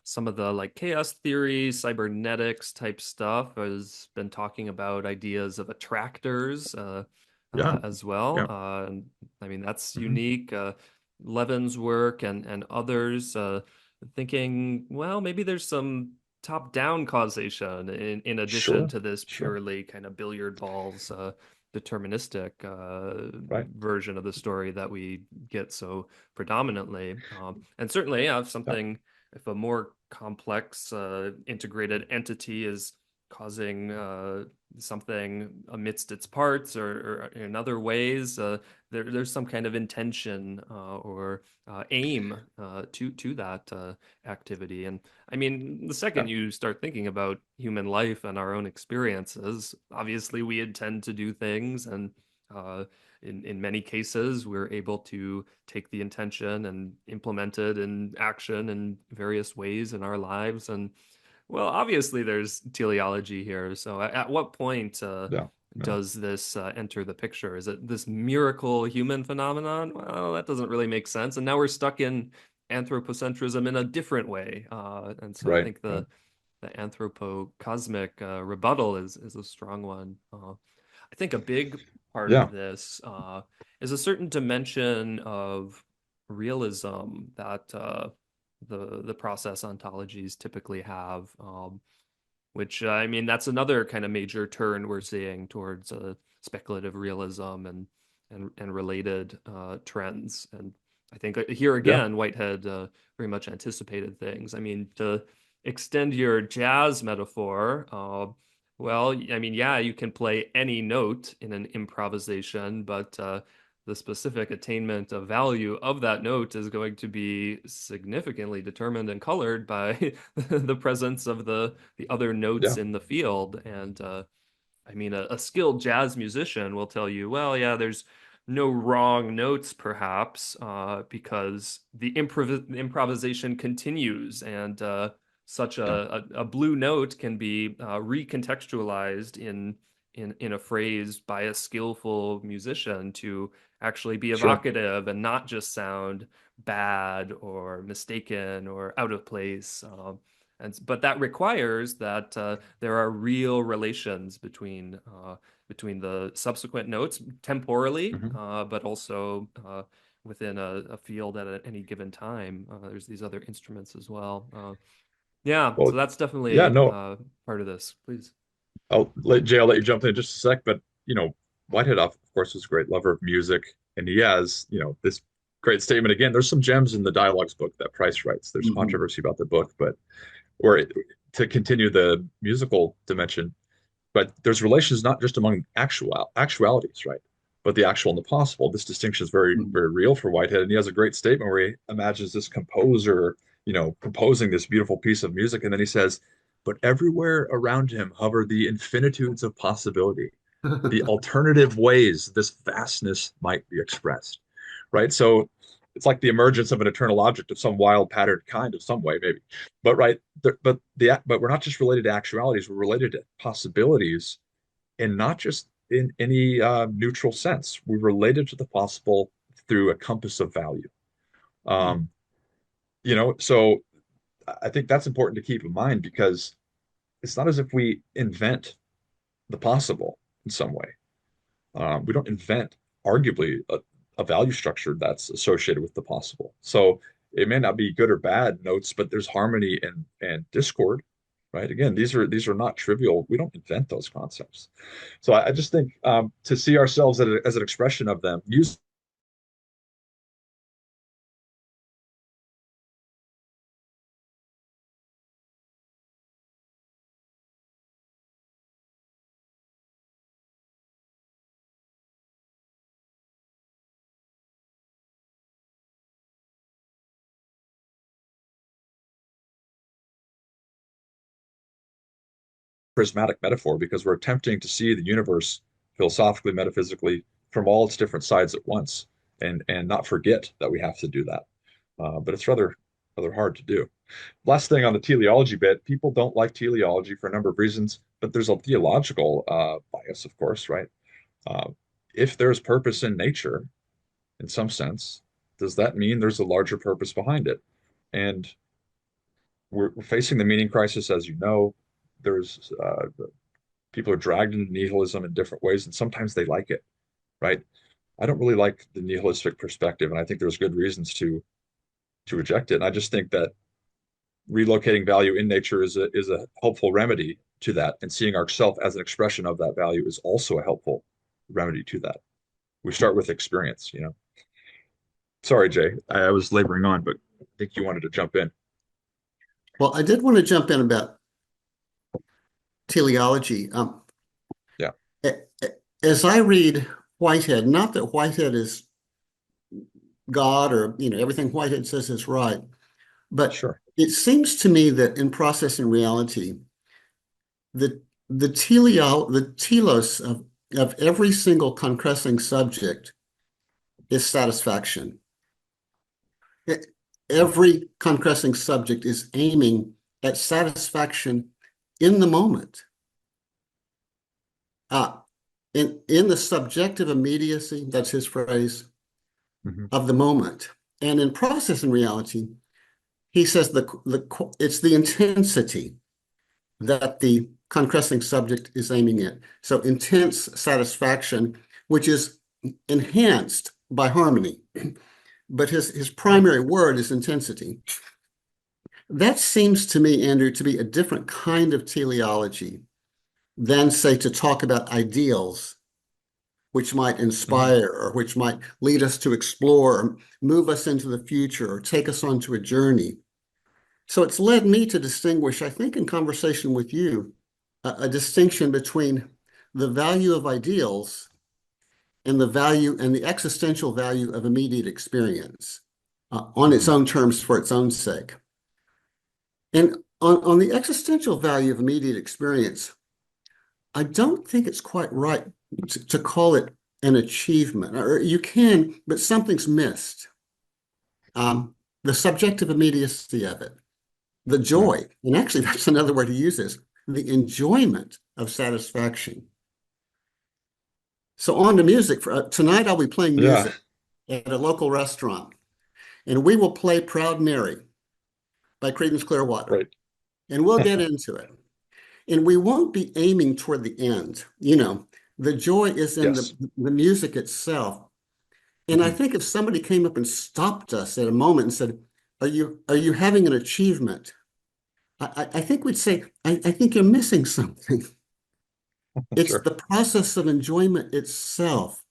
some of the like chaos theory, cybernetics type stuff has been talking about ideas of attractors Yeah. as well. Yeah. And I mean, that's Mhm. unique. Levin's work and others thinking, well, maybe there's some top-down causation in addition Sure. to this Sure. purely kind of billiard balls. Deterministic Right. version of the story that we get so predominantly. And certainly, yeah, Yeah. if a more complex integrated entity is causing something amidst its parts or in other ways, there's some kind of intention or aim to that activity. And I mean, the Yeah. second you start thinking about human life and our own experiences, obviously we intend to do things, and uh, in many cases, we're able to take the intention and implement it in action in various ways in our lives. And well, obviously, there's teleology here. So, at what point Yeah. Yeah. does this enter the picture? Is it this miracle human phenomenon? Well, that doesn't really make sense. And now we're stuck in anthropocentrism in a different way. And so, I Right. think Right. the anthropo-cosmic rebuttal is a strong one. I think a big part Yeah. of this is a certain dimension of realism that the process ontologies typically have, which I mean that's another kind of major turn we're seeing towards speculative realism and related trends. And I think here Yeah. again, Whitehead very much anticipated things. I mean, to extend your jazz metaphor, well, I mean, yeah, you can play any note in an improvisation, but the specific attainment of value of that note is going to be significantly determined and colored by the presence of the other notes Yeah. in the field. And I mean, a skilled jazz musician will tell you, well, yeah, there's no wrong notes, perhaps, because the improvisation continues, and such Yeah. a blue note can be recontextualized in a phrase by a skillful musician to actually be Sure. evocative and not just sound bad or mistaken or out of place. But that requires that there are real relations between the subsequent notes temporally, Hmm. but also within a field at any given time. There's these other instruments as well. Yeah, so Well, that's yeah, definitely no, part of this. Please. I'll let you jump in just a sec, but Whitehead, of course, was a great lover of music, and he has, this great statement again. There's some gems in the dialogues book that Price writes. There's Mhm. controversy about the book, but to continue the musical dimension, but there's relations not just among actualities, right? But the actual and the possible. This distinction is very, Mhm. very real for Whitehead, and he has a great statement where he imagines this composer, composing this beautiful piece of music, and then he says, "But everywhere around him hover the infinitudes of possibility, the alternative ways this vastness might be expressed." Right? So it's like the emergence of an eternal object of some wild patterned kind of some way, maybe. But right, but we're not just related to actualities; we're related to possibilities, and not just in any neutral sense. We're related to the possible through a compass of value. Um, so I think that's important to keep in mind because it's not as if we invent the possible in some way. We don't invent, arguably, a value structure that's associated with the possible. So it may not be good or bad notes, but there's harmony and discord, right? Again, these are not trivial. We don't invent those concepts. So I just think to see ourselves as an expression of them, use prismatic metaphor because we're attempting to see the universe philosophically, metaphysically, from all its different sides at once, and not forget that we have to do that. But it's rather hard to do. Last thing on the teleology bit, people don't like teleology for a number of reasons, but there's a theological bias, of course, right? Uh, if there's purpose in nature, in some sense, does that mean there's a larger purpose behind it? And we're facing the meaning crisis, as you know. There's people are dragged into nihilism in different ways, and sometimes they like it, right? I don't really like the nihilistic perspective, and I think there's good reasons to reject it. And I just think that relocating value in nature is a helpful remedy to that, and seeing ourself as an expression of that value is also a helpful remedy to that. We start with experience. Sorry, Jay, I was laboring on, but I think you wanted to jump in. Well, I did want to jump in about teleology. Yeah, As I read Whitehead, not that Whitehead is God or everything Whitehead says is right, but sure. it seems to me that in processing reality, the telos of every single concressing subject is satisfaction. Every concressing subject is aiming at satisfaction in the moment. Uh, in the subjective immediacy, that's his phrase, Hmm. of the moment. And in processing reality, he says it's the intensity that the concressing subject is aiming at. So intense satisfaction, which is enhanced by harmony. But his primary word is intensity. That seems to me, Andrew, to be a different kind of teleology than, say, to talk about ideals, which might Hmm. inspire or which might lead us to explore or move us into the future or take us onto a journey. So it's led me to distinguish, I think, in conversation with you, a distinction between the value of ideals and the value and the existential value of immediate experience on its Hmm. own terms for its own sake. And on the existential value of immediate experience, I don't think it's quite right to call it an achievement. Or you can, but something's missed. The subjective immediacy of it, the Right. joy, and actually that's another word to use this, the enjoyment of satisfaction. So on to music. Tonight I'll be playing Yeah. music at a local restaurant, and we will play Proud Mary by Creedence Clearwater, Right. and we'll get into it. And we won't be aiming toward the end. The joy is in Yes. the music itself. And I Hmm. think if somebody came up and stopped us at a moment and said, are you having an achievement? I think we'd say, I think you're missing something. It's Sure. the process of enjoyment itself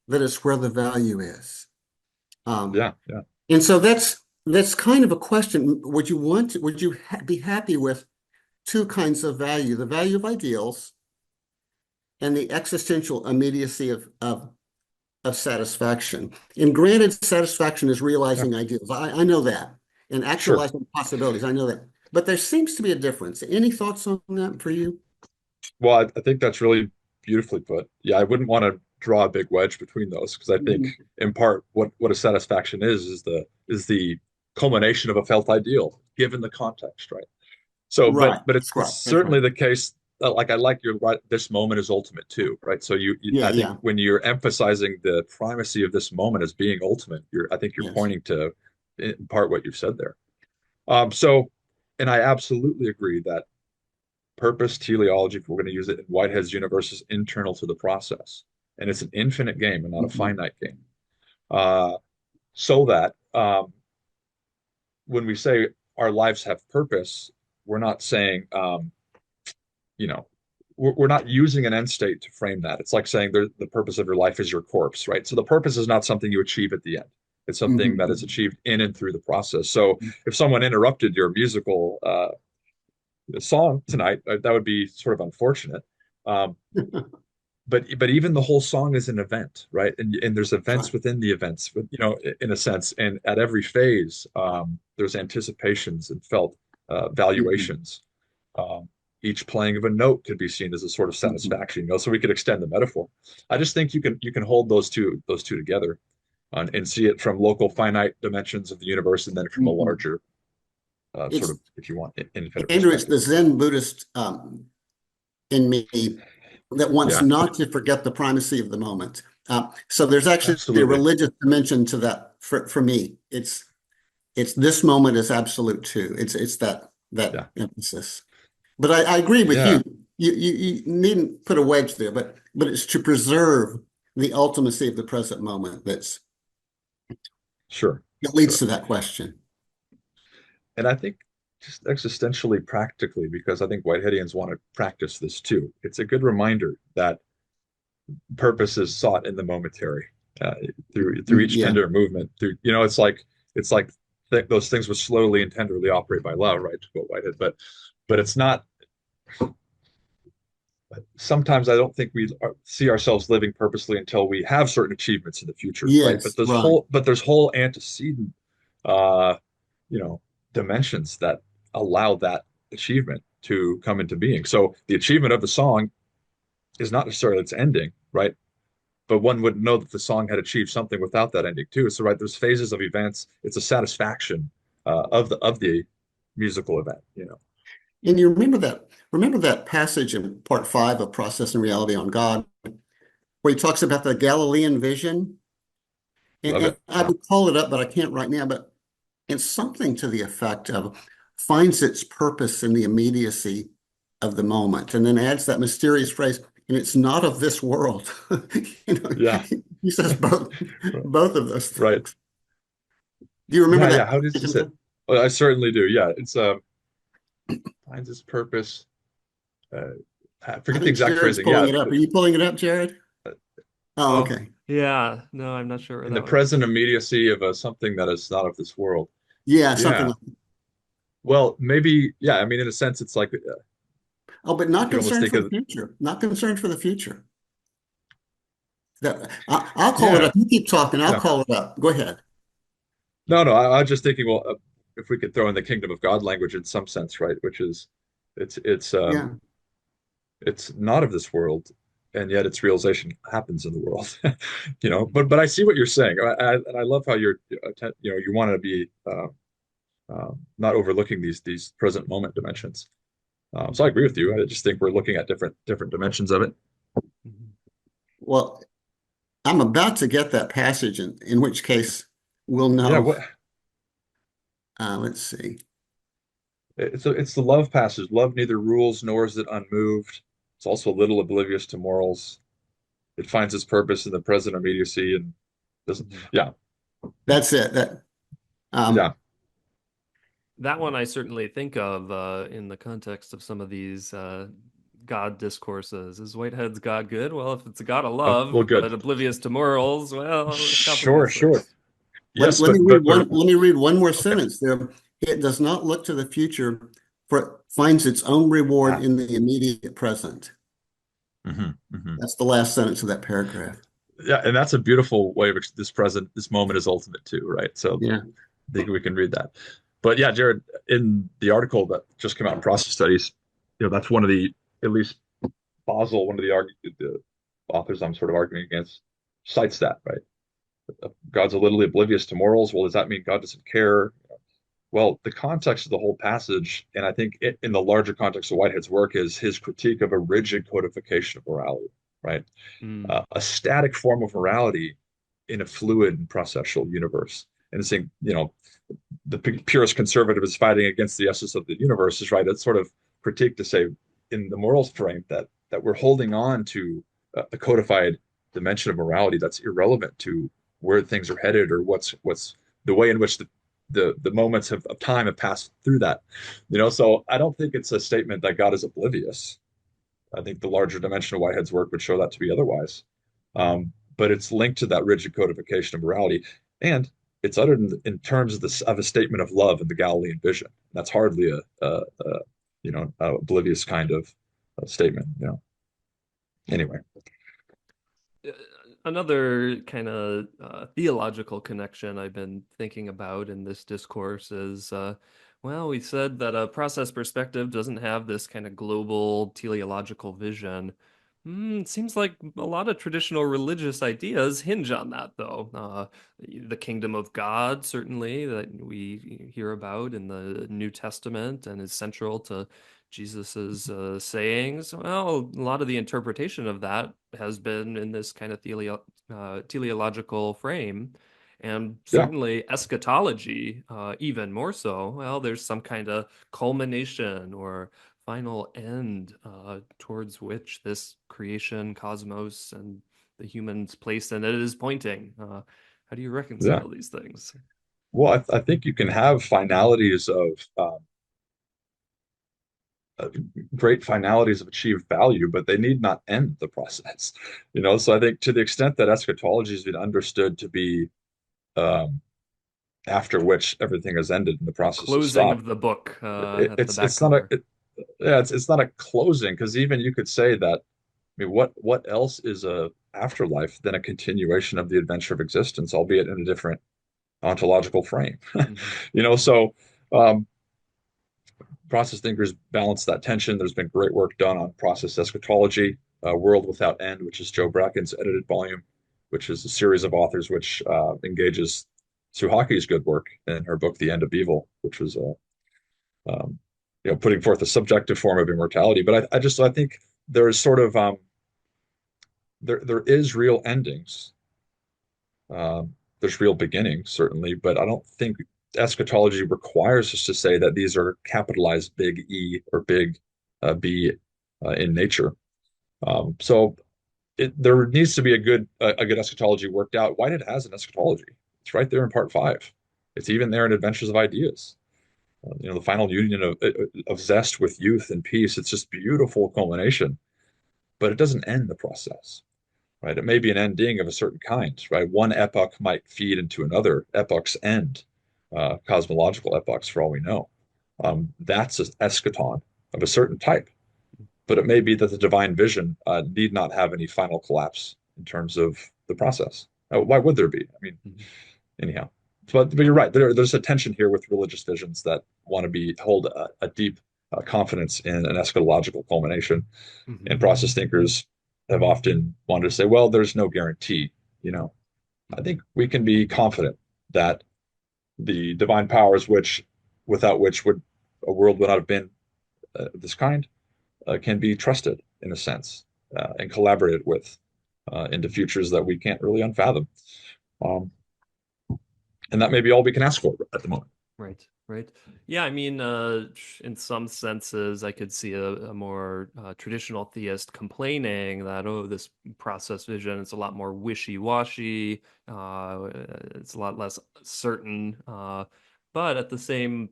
that is where the value is. Um, Yeah, yeah, and so that's kind of a question. Would you be happy with two kinds of value, the value of ideals and the existential immediacy of satisfaction? And granted, satisfaction is yeah. realizing ideals. I know that. And Sure. actualizing possibilities. I know that. But there seems to be a difference. Any thoughts on that for you? Well, I think that's really beautifully put. Yeah, I wouldn't want to draw a big wedge between those because I think Mhm. in part what a satisfaction is the culmination of a felt ideal given the context, right? So, Right. but That's it's right. That's right. certainly the case. Like I like your right. This moment is ultimate too, right? So Yeah, I think yeah. when you're emphasizing the primacy of this moment as being ultimate, I think you're Yes. pointing to in part what you've said there. So, and I absolutely agree that purpose teleology, if we're going to use it in Whitehead's universe, is internal to the process, and it's an infinite game and not a Mhm. finite game. Uh, so that when we say our lives have purpose, we're not saying you know, we're not using an end state to frame that. It's like saying the purpose of your life is your corpse, right? So the purpose is not something you achieve at the end. It's something that is Mhm. achieved in and through the process. So if someone interrupted your musical song tonight, that would be sort of unfortunate. Um, but even the whole song is an event, right? And there's That's events right. within the events, but in a sense, and at every phase, there's anticipations and felt Mhm. valuations. Um, each playing of a note could be seen as a sort of Mhm. satisfaction, so we could extend the metaphor. I just think you can hold those two together and see it from local finite dimensions of the universe, and then from a Mhm. larger sort It's of, if you want, infinite Andrew, it's perspective. the Zen Buddhist in me that wants Yeah, not to forget the primacy of the moment. So there's actually a absolutely. religious dimension to that for me. It's this moment is absolute too. It's that Yeah, emphasis. But I agree with yeah, you. You needn't put a wedge there, but it's to preserve the ultimacy of the present moment sure, that leads sure. to that question. And I think just existentially, practically, because I think Whiteheadians want to practice this too. It's a good reminder that purpose is sought in the momentary, uh, through each Yeah. tender movement. Through it's like those things which slowly and tenderly operate by love, right? To quote Whitehead, but it's not. Sometimes I don't think we see ourselves living purposely until we have certain achievements in the future, right? Yes. Right. There's whole antecedent, uh, you know, dimensions that allow that achievement to come into being. So the achievement of the song is not necessarily its ending, right? But one wouldn't know that the song had achieved something without that ending too. So right, there's phases of events. It's a satisfaction of the musical event. And you remember that passage in part 5 of Process and Reality on God, where he talks about the Galilean vision. And, Love and it. I Yeah, would call it up, but I can't right now. But it's something to the effect of finds its purpose in the immediacy of the moment, and then adds that mysterious phrase, and it's not of this world. You know, yeah, he says both of those right. things. Do you remember Yeah, yeah. that How does passage this I'm it? talking? Well, I certainly do. Yeah, it's finds its purpose. Uh, I I forget the think exact Jared's phrasing. pulling Yeah, it up. Are you pulling it up, Jared? Oh, oh, okay. Yeah, no, I'm not sure where in the that one is. present immediacy of something that is not of this world. Yeah, something Yeah. like Well, maybe. Yeah. I mean, in a sense, it's like oh, but you not could almost concerned think for the of. future. Not concerned for the future. I'll call it Yeah, up. You keep talking. I'll yeah. call it up. Go ahead. No, no. I was just thinking. Well, if we could throw in the kingdom of God language in some sense, right? Which is, it's it's um, Yeah. it's not of this world, and yet its realization happens in the world. But I see what you're saying, and I love how you want to be not overlooking these present moment dimensions. So I agree with you. I just think we're looking at different dimensions of it. Mhm. Well, I'm about to get that passage, in which case we'll Yeah, know. what Let's see. it's the love passage. Love neither rules nor is it unmoved. It's also a little oblivious to morals. It finds its purpose in the present immediacy and doesn't. Mhm. Yeah, That's it. yeah, That one I certainly think of in the context of some of these God discourses. Is Whitehead's God good? Well, if it's a God of Well, love, good. but oblivious to morals, well, there's Sure, sure. consequences. Yes, Let me read but let me read one more okay. sentence there. It does not look to the future, for it finds its own reward Ah, in the immediate present. mhm, mhm. That's the last sentence of that paragraph. Yeah, and that's a beautiful way of this moment is ultimate too, right? So Yeah. I think we can read that. But yeah, Jared, in the article that just came out in Process Studies, that's one of the, at least Basel, one of the authors I'm sort of arguing against, cites that, right? God's a little oblivious to morals. Well, does that mean God doesn't care? Well, the context of the whole passage, and I think in the larger context of Whitehead's work, is his critique of a rigid codification of morality, right? Mm. A static form of morality in a fluid and processual universe. And saying, the purest conservative is fighting against the essence of the universe is right. It's sort of critique to say in the morals frame that we're holding on to a codified dimension of morality that's irrelevant to where things are headed or what's the way in which the moments of time have passed through that. So I don't think it's a statement that God is oblivious. I think the larger dimension of Whitehead's work would show that to be otherwise. But it's linked to that rigid codification of morality, and it's uttered in terms of a statement of love in the Galilean vision. That's hardly a oblivious kind of statement. Anyway, Uh, Another kind of theological connection I've been thinking about in this discourse is, well, we said that a process perspective doesn't have this kind of global teleological vision. It seems like a lot of traditional religious ideas hinge on that, though. The kingdom of God, certainly, that we hear about in the New Testament and is central to Jesus's sayings. Well, a lot of the interpretation of that has been in this kind of teleological frame, and yeah, certainly eschatology, even more so. Well, there's some kind of culmination or final end towards which this creation, cosmos, and the human's place in it is pointing. How do you yeah. reconcile these things? Well, I think you can have finalities of uh, great finalities of achieved value, but they need not end the process. So I think to the extent that eschatology has been understood to be um, after which everything has ended and the The process has closing stopped. of the book at the back It's not cover. yeah, it's not a closing because even you could say that. I mean, what else is a afterlife than a continuation of the adventure of existence, albeit in a different ontological frame? Mhm. So um, process thinkers balance that tension. There's been great work done on process eschatology, World Without End, which is Joe Bracken's edited volume, which is a series of authors which engages Suhaki's good work in her book, The End of Evil, which was um, putting forth a subjective form of immortality. But I think there's sort of there is real endings. There's real beginnings, certainly, but I don't think eschatology requires us to say that these are capitalized big E or big B in nature. So there needs to be a good eschatology worked out. Whitehead has an eschatology. It's right there in part five. It's even there in Adventures of Ideas. The final union of zest with youth and peace. It's just beautiful culmination, but it doesn't end the process, right? It may be an ending of a certain kind, right? One epoch might feed into another epoch's end, cosmological epochs for all we know. That's an eschaton of a certain type, but it may be that the divine vision need not have any final collapse in terms of the process. Why would there be? I mean, Mhm. anyhow. But you're right. There's a tension here with religious visions that want to hold a deep confidence in an eschatological culmination, and Mhm. process thinkers have often wanted to say, well, there's no guarantee. You know, I Mhm. think we can be confident that the divine powers, without which would a world would not have been this kind, can be trusted in a sense and collaborated with into futures that we can't really unfathom. Um, and that may be all we can ask for at the moment. Right, right. Yeah, I mean, in some senses, I could see a more traditional theist complaining that, oh, this process vision is a lot more wishy-washy, it's a lot less certain. But at the same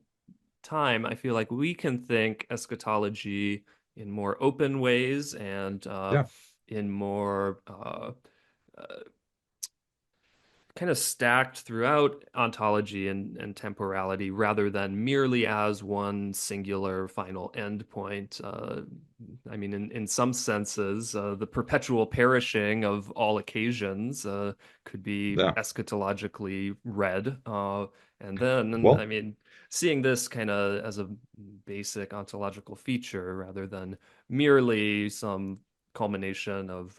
time, I feel like we can think eschatology in more open ways and Yeah, in more kind of stacked throughout ontology and temporality rather than merely as one singular final endpoint. I mean, in some senses, the perpetual perishing of all occasions could be yeah. eschatologically read. And then, I Well, mean, seeing this kind of as a basic ontological feature rather than merely some culmination of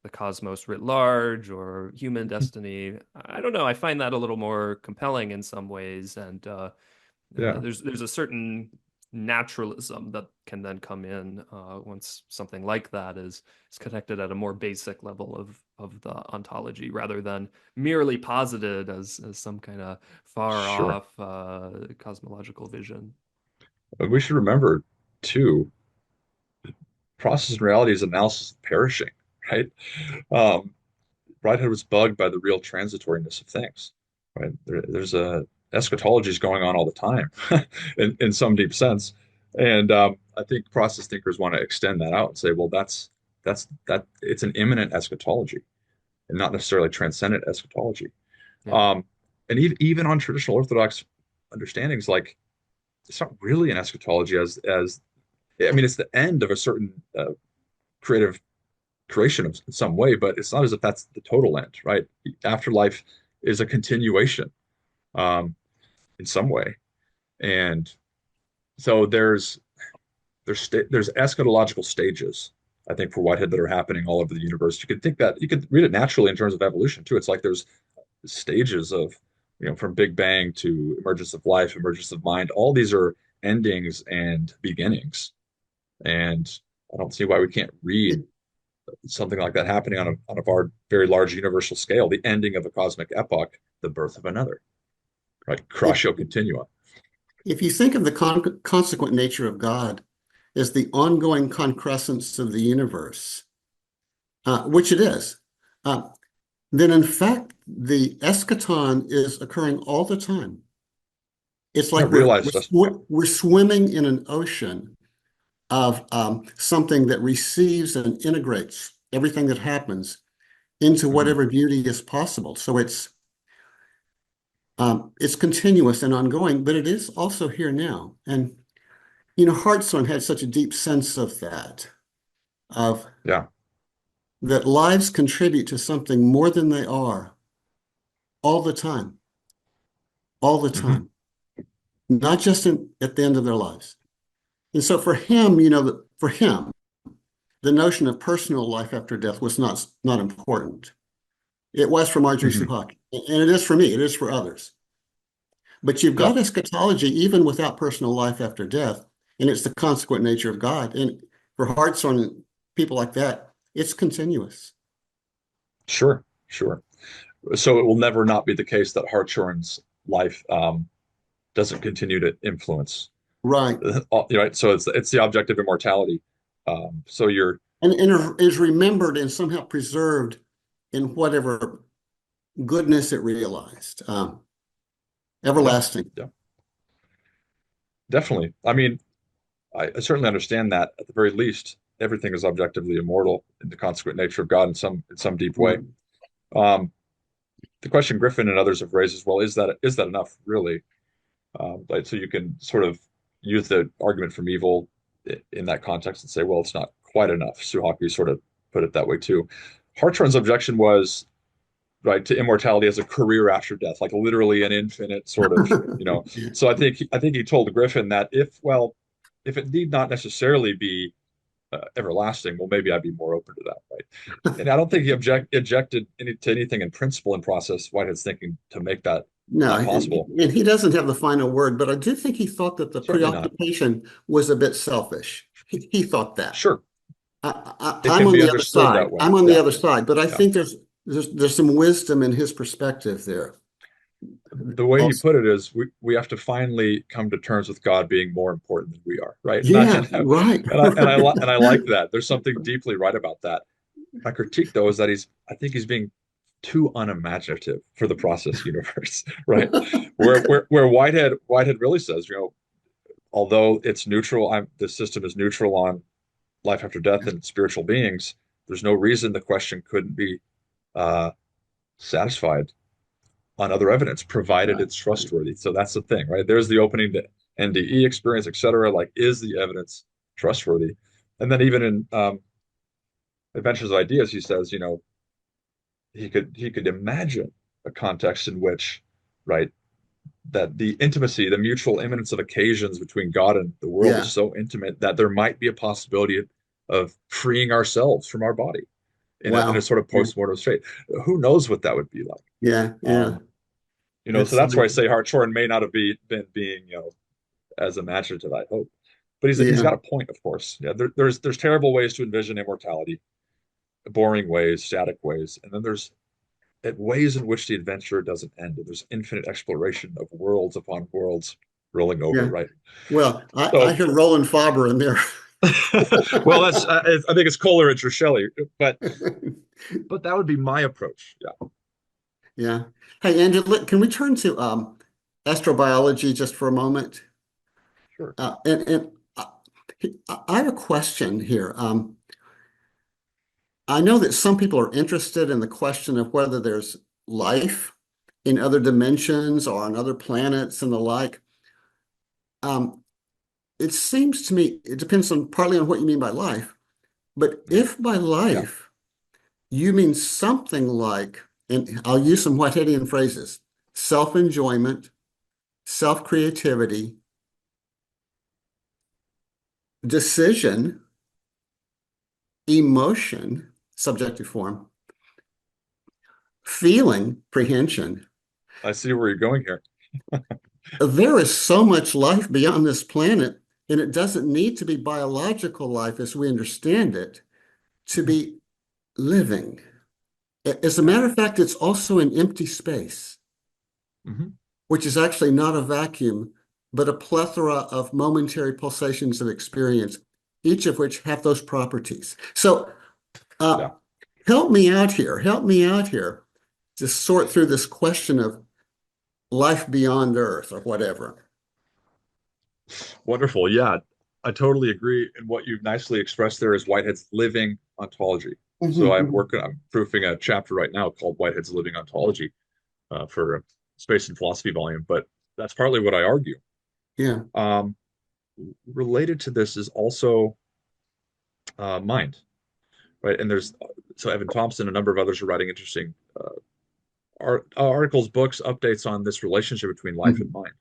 the cosmos writ large or human destiny. I don't know. I find that a little more compelling in some ways, and yeah, there's a certain naturalism that can then come in once something like that is connected at a more basic level of the ontology rather than merely posited as some kind of far sure. off cosmological vision. But we should remember too, process and reality is analysis of perishing, right? Um, Whitehead was bugged by the real transitoriness of things, right? There's a eschatology is going on all the time, in some deep sense, and I think process thinkers want to extend that out and say, well, that it's an imminent eschatology and not necessarily transcendent eschatology. Yeah. Um, and even on traditional Orthodox understandings, like it's not really an eschatology as I mean, it's the end of a certain creative creation of in some way, but it's not as if that's the total end, right? Afterlife is a continuation um, in some way, and so there's eschatological stages. I think for Whitehead that are happening all over the universe. You could think that you could read it naturally in terms of evolution too. It's like there's stages of, from Big Bang to emergence of life, emergence of mind. All these are endings and beginnings, and I don't see why we can't read something like that happening on a very large universal scale, the ending of a cosmic epoch, the birth of another, right? If Cratio continua. if you think of the consequent nature of God as the ongoing concrescence of the universe, which it is, uh, then in fact the eschaton is occurring all the time. It's I like realized just, we're swimming in an ocean of something that receives and integrates everything that happens into mhm, whatever beauty is possible. So it's continuous and ongoing, but it is also here now. And Hartshorne had such a deep sense of that, of yeah, that lives contribute to something more than they are all the time, all the mhm, time, not just at the end of their lives. And so for him, for him, the notion of personal life after death was not important. It was for Marjorie mhm, Suhawk, and it is for me, it is for others. But you've yeah, got eschatology even without personal life after death, and it's the consequent nature of God. And for Hartshorne and people like that, it's continuous. sure, sure. So it will never not be the case that Hartshorne's life doesn't continue to influence, Right. right? So it's the object of immortality. So you're, And is remembered and somehow preserved in whatever goodness it realized. yeah, Everlasting. yeah, definitely. I mean, I certainly understand that at the very least, everything is objectively immortal in the consequent nature of God in some deep way. Right. Um, the question Griffin and others have raised is, well, is that enough, really? Like, so you can sort of use the argument from evil in that context and say, well, it's not quite enough. Suhaki sort of put it that way too. Hartshorne's objection was right to immortality as a career after death, like literally an infinite sort of, So I think he told Griffin that if it need not necessarily be everlasting, well, maybe I'd be more open to that, right? And I don't think he objected to anything in principle and process Whitehead's thinking to make that No, not possible. and he doesn't have the final word, but I do think he thought that the Certainly not. preoccupation was a bit selfish. He thought that. Sure, it I'm can on be the other understood side. that way. I'm on the Yeah, other side, but I yeah. think there's some wisdom in his perspective there. The way he Also, put it is we have to finally come to terms with God being more important than we are, right? And yeah, right, I like that. There's something deeply right about that. My critique though is that I think he's being too unimaginative for the process universe, right? Where Whitehead really says, although it's neutral, the system is neutral on life after death and spiritual beings, there's no reason the question couldn't be uh, satisfied on other evidence, provided Right. it's trustworthy. So that's the thing, right? There's the opening to NDE experience, et cetera. Like, is the evidence trustworthy? And then even in Adventures of Ideas, he says, he could imagine a context in which, right, that the intimacy, the mutual immanence of occasions between God and the world is Yeah. so intimate that there might be a possibility of freeing ourselves from our body in a Wow. sort of Yeah. post-mortem state. Who knows what that would be like? Yeah. Yeah. So It's that's why I say Hartshorne may not have been being, as imaginative, I hope. But he's yeah. got a point, of course. Yeah, there's terrible ways to envision immortality, boring ways, static ways, and then there's ways in which the adventure doesn't end. There's infinite exploration of worlds upon worlds rolling over, Yeah. right? Well, I So, hear Roland Faber in there. well, that's I think it's Coleridge or Shelley, but that would be my approach. Yeah, Yeah. Hey, Andrew, can we turn to astrobiology just for a moment? sure. And I have a question here. I know that some people are interested in the question of whether there's life in other dimensions or on other planets and the like. Um, it seems to me it depends on partly on what you mean by life, but if by Yeah, life you mean something like, and I'll use some Whiteheadian phrases, self-enjoyment, self-creativity, decision, emotion, subjective form, feeling, prehension. I see where you're going here. There is so much life beyond this planet, and it doesn't need to be biological life as we understand it to Mhm. be living. As a Yeah. matter of fact, it's also an empty space, Hmm. which is actually not a vacuum, but a plethora of momentary pulsations of experience, each of which have those properties. So uh, Yeah. help me out here. Help me out here to sort through this question of life beyond Earth or whatever. Wonderful. Yeah, I totally agree. And what you've nicely expressed there is Whitehead's living ontology. So Mhm. I'm proofing a chapter right now called Whitehead's Living Ontology for a Space and Philosophy volume. But that's partly what I argue. Yeah. Um, Related to this is also mind, right? And so Evan Thompson and a number of others are writing interesting articles, books, updates on this relationship between life and Mhm. mind.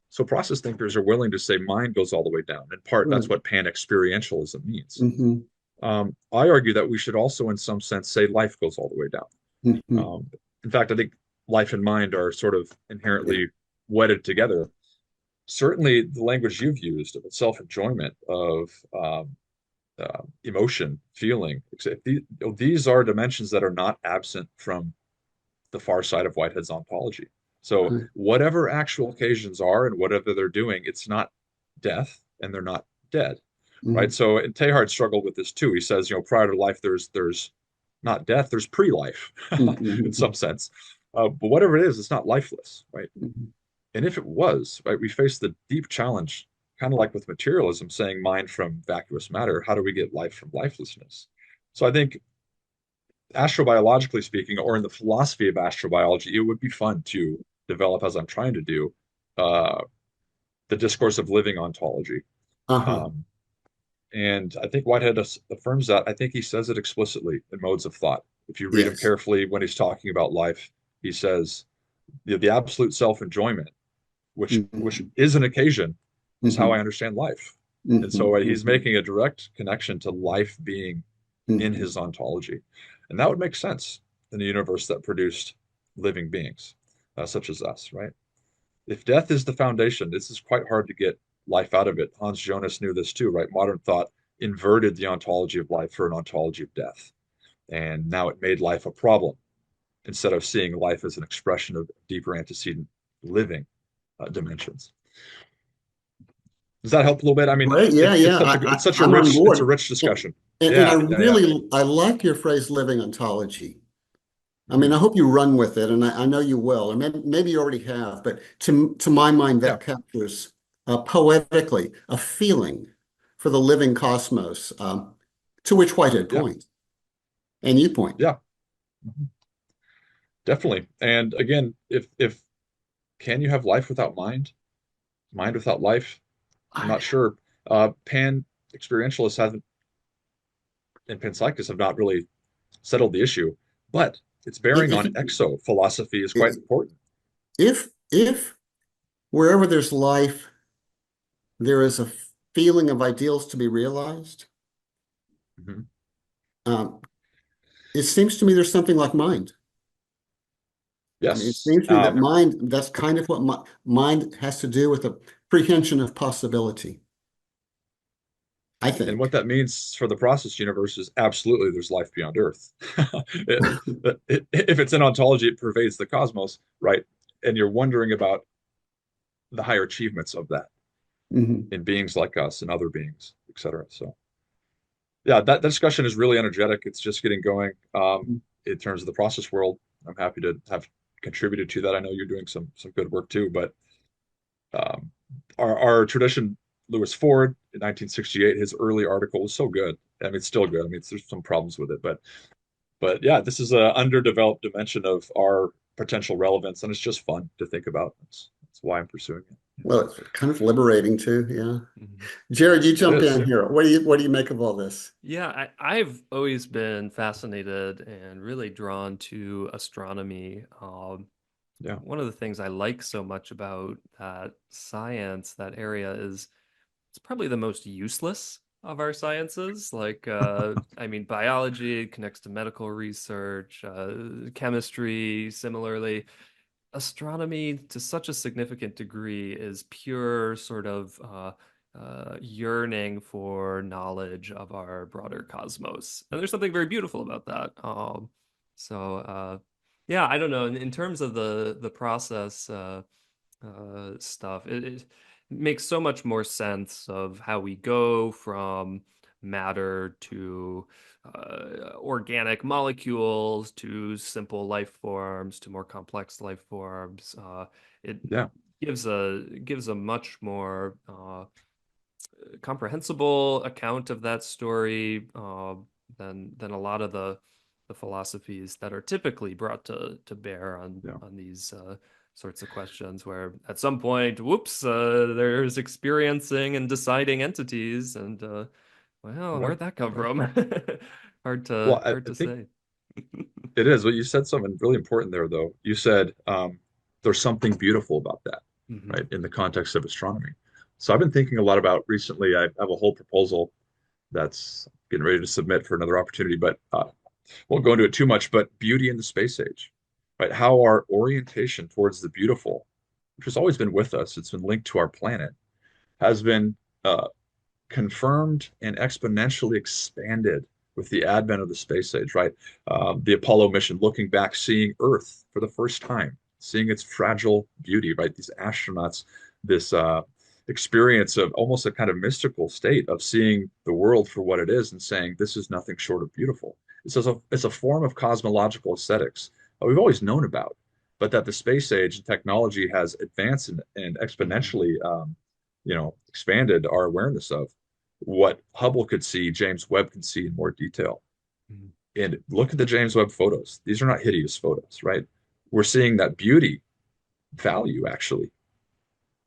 So process thinkers are willing to say mind goes all the way down. In part, that's Right. what pan-experientialism means. Mhm. I argue that we should also, in some sense, say life goes all the way down. Mhm. Um, in fact, I think life and mind are sort of Yeah. inherently wedded together. Certainly, the language you've used of self-enjoyment, of emotion, feeling, these are dimensions that are not absent from the far side of Whitehead's ontology. So Right. whatever actual occasions are and whatever they're doing, it's not death and they're not dead, right? Mhm. So and Teilhard struggled with this too. He says, prior to life, there's not death, there's pre-life in Mhm. some sense. But whatever it is, it's not lifeless, right? Mhm. And if it was, right, we face the deep challenge, kind of like with materialism, saying mind from vacuous matter. How do we get life from lifelessness? So I think astrobiologically speaking, or in the philosophy of astrobiology, it would be fun to develop, as I'm trying to do, uh, the discourse of living ontology. Uh-huh. Um, and I think Whitehead affirms that. I think he says it explicitly in Modes of Thought. If you read him Yes. carefully when he's talking about life, he says the absolute self-enjoyment, which Mhm. is an occasion, is how I Mhm. understand life. And Mhm. so he's Mhm. making a direct connection to life being in Mhm. his ontology. And that would make sense in a universe that produced living beings, such as us, right? If death is the foundation, this is quite hard to get life out of it. Hans Jonas knew this too, right? Modern thought inverted the ontology of life for an ontology of death. And now it made life a problem instead of seeing life as an expression of deeper antecedent living dimensions. Does that help a little bit? I mean, Great. Yeah, yeah. it's such a I'm on board. rich discussion. And I Yeah, yeah, yeah. really I like your phrase living ontology. I mean, Mhm. I hope you run with it, and I know you will, and maybe you already have, but to my mind, Yeah. that captures poetically a feeling for the living cosmos, to which Whitehead Yeah, points, and you point. yeah, mhm, definitely. And again, if can you have life without mind? Mind without life? I'm I, not sure. Pan experientialists haven't and panpsychists have not really settled the issue, but its bearing if on exo philosophy is quite important. if wherever there's life, there is a feeling of ideals to be realized. Mhm. Um, it seems to me there's something like mind. I mean, it Yes. seems to me that mind, that's kind of what mind has to do with a prehension of possibility, I And what think. that means for the process universe is absolutely there's life beyond Earth. If it's an ontology, it pervades the cosmos, right? And you're wondering about the higher achievements of that Mhm. in beings like us and other beings, etc. So, yeah, that discussion is really energetic. It's just getting going in terms of the process world. I'm happy to have contributed to that. I know you're doing some good work too, but um, our tradition, Lewis Ford in 1968, his early article was so good. I mean, it's still good. I mean, there's some problems with it, but yeah, this is an underdeveloped dimension of our potential relevance, and it's just fun to think about. That's why I'm pursuing it. Well, it's kind of liberating too, yeah. Mhm. Jared, you It jump is, in yeah. here. What do you make of all this? Yeah, I've always been fascinated and really drawn to astronomy. Yeah. One of the things I like so much about that science, that area, is it's probably the most useless of our sciences. Like, I mean, biology connects to medical research, chemistry, similarly. Astronomy, to such a significant degree, is pure sort of yearning for knowledge of our broader cosmos. And there's something very beautiful about that. Yeah, I don't know. In terms of the process, stuff. It makes so much more sense of how we go from matter to organic molecules to simple life forms to more complex life forms. It Yeah. gives a much more comprehensible account of that story than a lot of the philosophies that are typically brought to bear Yeah. on these sorts of questions, where at some point, whoops, there's experiencing and deciding entities, and well, Right. where'd that come Right. from? Well, Hard I to think say. it is. Well, you said something really important there, though. You said there's something beautiful about that, Hmm. right, in the context of astronomy. So I've been thinking a lot about recently. I have a whole proposal that's getting ready to submit for another opportunity, but won't go into it too much. But beauty in the space age, right? How our orientation towards the beautiful, which has always been with us, it's been linked to our planet, has been uh, confirmed and exponentially expanded with the advent of the space age, right? The Apollo mission, looking back, seeing Earth for the first time, seeing its fragile beauty, right? These astronauts, this experience of almost a kind of mystical state of seeing the world for what it is and saying, this is nothing short of beautiful. It's a form of cosmological aesthetics that we've always known about, but that the space age and technology has advanced and Hmm. exponentially expanded our awareness of what Hubble could see, James Webb can see in more detail. Hmm. And look at the James Webb photos. These are not hideous photos, right? We're seeing that beauty value actually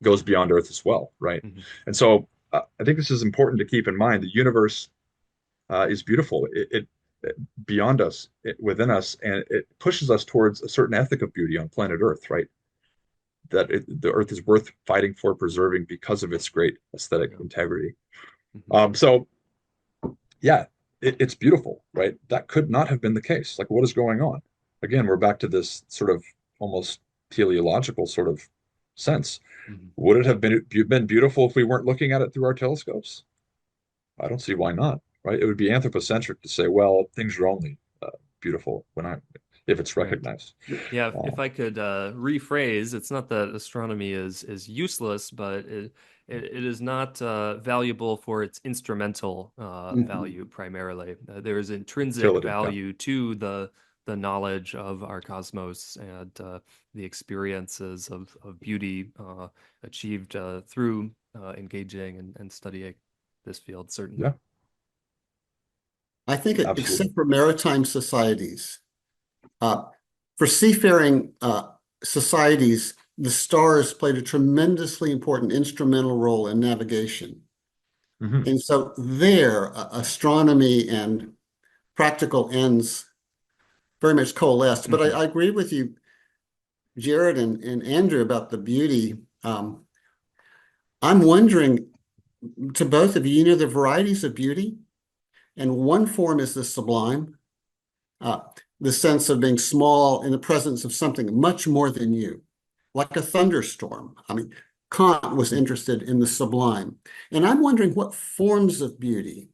goes beyond Earth as well, right? Hmm. And so I think this is important to keep in mind. The universe is beautiful. It beyond us, within us, and it pushes us towards a certain ethic of beauty on planet Earth, right? The Earth is worth fighting for, preserving because of its great aesthetic Yeah. integrity. Hmm. So yeah, it's beautiful, right? That could not have been the case. Like, what is going on? Again, we're back to this sort of almost teleological sort of sense. Hmm. Would it have been beautiful if we weren't looking at it through our telescopes? I don't see why not, right? It would be anthropocentric to say, well, things are only beautiful if it's Right. recognized. Yeah, if Um, I could rephrase, it's not that astronomy is useless, but it is not valuable for its instrumental Mhm. value primarily. There is intrinsic Utility, yeah, value to the knowledge of our cosmos and the experiences of beauty achieved through engaging and studying. this field, certainly. Yeah, I think absolutely. except for maritime societies, uh, for seafaring societies, the stars played a tremendously important instrumental role in navigation. Hmm. And so there, astronomy and practical ends very much coalesced. But Hmm. I agree with you, Jared and Andrew, about the beauty. I'm wondering to both of you, you know, the varieties of beauty, and one form is the sublime, uh, the sense of being small in the presence of something much more than you, like a thunderstorm. I mean, Kant was interested in the sublime. And I'm wondering what forms of beauty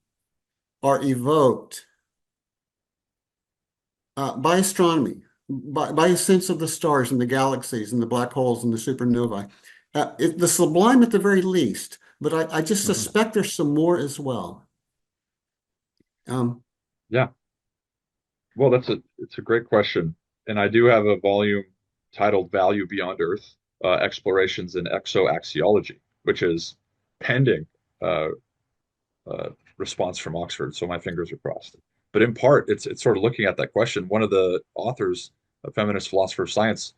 are evoked by astronomy, by a sense of the stars and the galaxies and the black holes and the supernovae. The sublime at the very least, but I just Hmm. suspect there's some more as well. Um, Yeah. Well, it's a great question, and I do have a volume titled "Value Beyond Earth: Explorations in Exo-Axiology," which is pending uh, response from Oxford. So my fingers are crossed. But in part, it's sort of looking at that question. One of the authors, a feminist philosopher of science,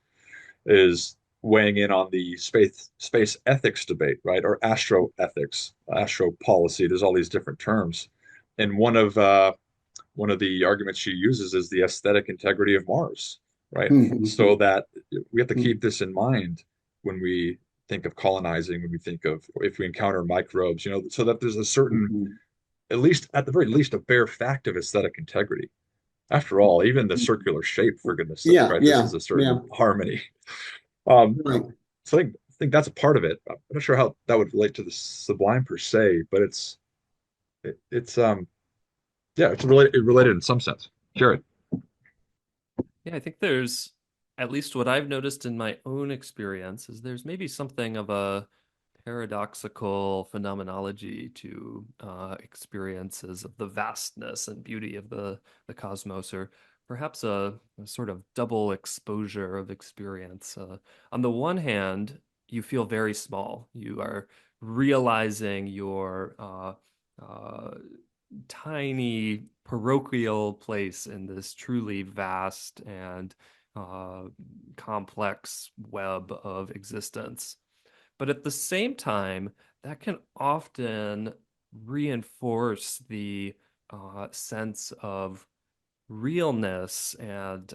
is weighing in on the space ethics debate, right? Or astroethics, astro policy. There's all these different terms, and one of the arguments she uses is the aesthetic integrity of Mars, right? So that we have to keep this in mind when we think of colonizing, when we think of if we encounter microbes, so that there's a certain, at least at the very least, a bare fact of aesthetic integrity. After all, even the circular shape, for goodness sake, yeah, right? This yeah, is a yeah, certain harmony. Um, right. so I think that's a part of it. I'm not sure how that would relate to the sublime per se, but it's yeah, it's related in some sense. Jared. Yeah, I think there's, at least what I've noticed in my own experience, is there's maybe something of a paradoxical phenomenology to experiences of the vastness and beauty of the cosmos, or perhaps a sort of double exposure of experience. On the one hand, you feel very small. You are realizing your uh, tiny parochial place in this truly vast and uh, complex web of existence. But at the same time, that can often reinforce the sense of realness and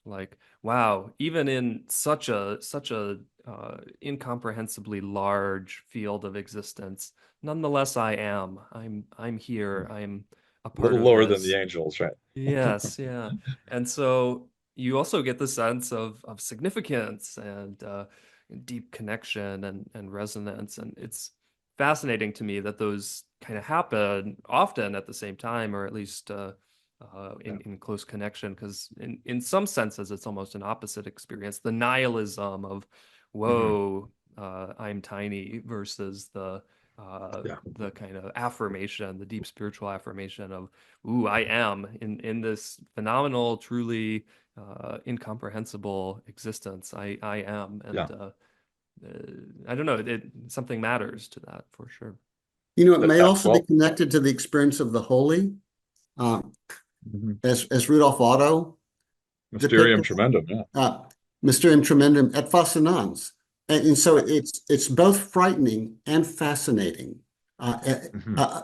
like, wow, even in such a incomprehensibly large field of existence, nonetheless I'm here, I'm a A part little of lower than the this. angels, right? Yes, yeah. And so you also get the sense of significance and deep connection and resonance. And it's fascinating to me that those kind of happen often at the same time, or at least Yeah. in close connection, because in some senses, it's almost an opposite experience. The nihilism of, Hmm. whoa, I'm tiny, versus Yeah. the kind of affirmation, the deep spiritual affirmation of, ooh, I am in this phenomenal, truly incomprehensible existence. I am, Yeah. and I don't know. Something matters to that for sure. You know, it may also be Well, connected to the experience of the holy, uh, mhm. as Rudolf Otto Mysterium depicted, tremendum. Yeah. uh, Mysterium Tremendum et Fascinans. And so it's both frightening and fascinating, uh, uh, Hmm. uh,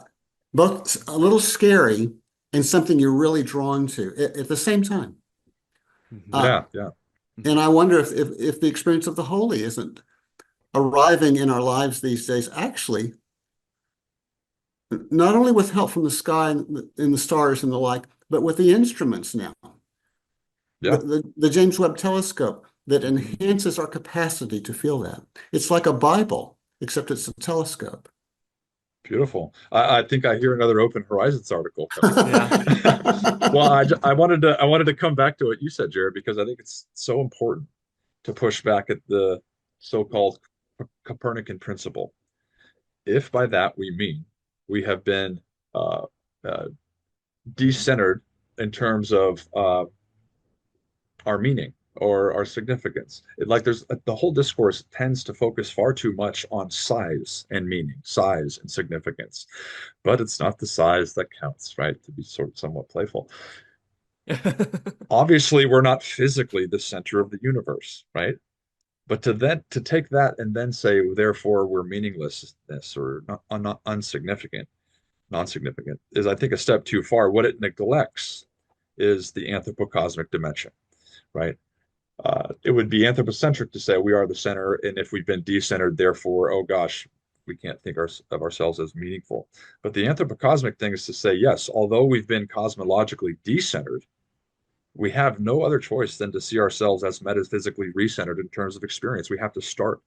both a little scary and something you're really drawn to at the same time. Mhm. Uh, Yeah. Yeah. and I wonder if the experience of the holy isn't arriving in our lives these days, actually, not only with help from the sky and the stars and the like, but with the instruments now, Yeah. the James Webb Telescope that enhances our capacity to feel that. It's like a Bible, except it's a telescope. Beautiful. I think I hear another Open Horizons article coming. Yeah. Well, I wanted to come back to what you said, Jared, because I think it's so important to push back at the so-called Copernican principle. If by that we mean we have been uh, uh, decentered in terms of our meaning, or our significance. Like there's the whole discourse tends to focus far too much on size and meaning, size and significance, but it's not the size that counts, right? To be sort of somewhat playful. Obviously, we're not physically the center of the universe, right? But to take that and then say, therefore, we're meaninglessness or not unsignificant, non-significant is, I think, a step too far. What it neglects is the anthropocosmic dimension, right? It would be anthropocentric to say we are the center, and if we've been decentered, therefore, oh gosh, we can't think of ourselves as meaningful. But the anthropocosmic thing is to say, yes, although we've been cosmologically decentered, we have no other choice than to see ourselves as metaphysically recentered in terms of experience. We have to start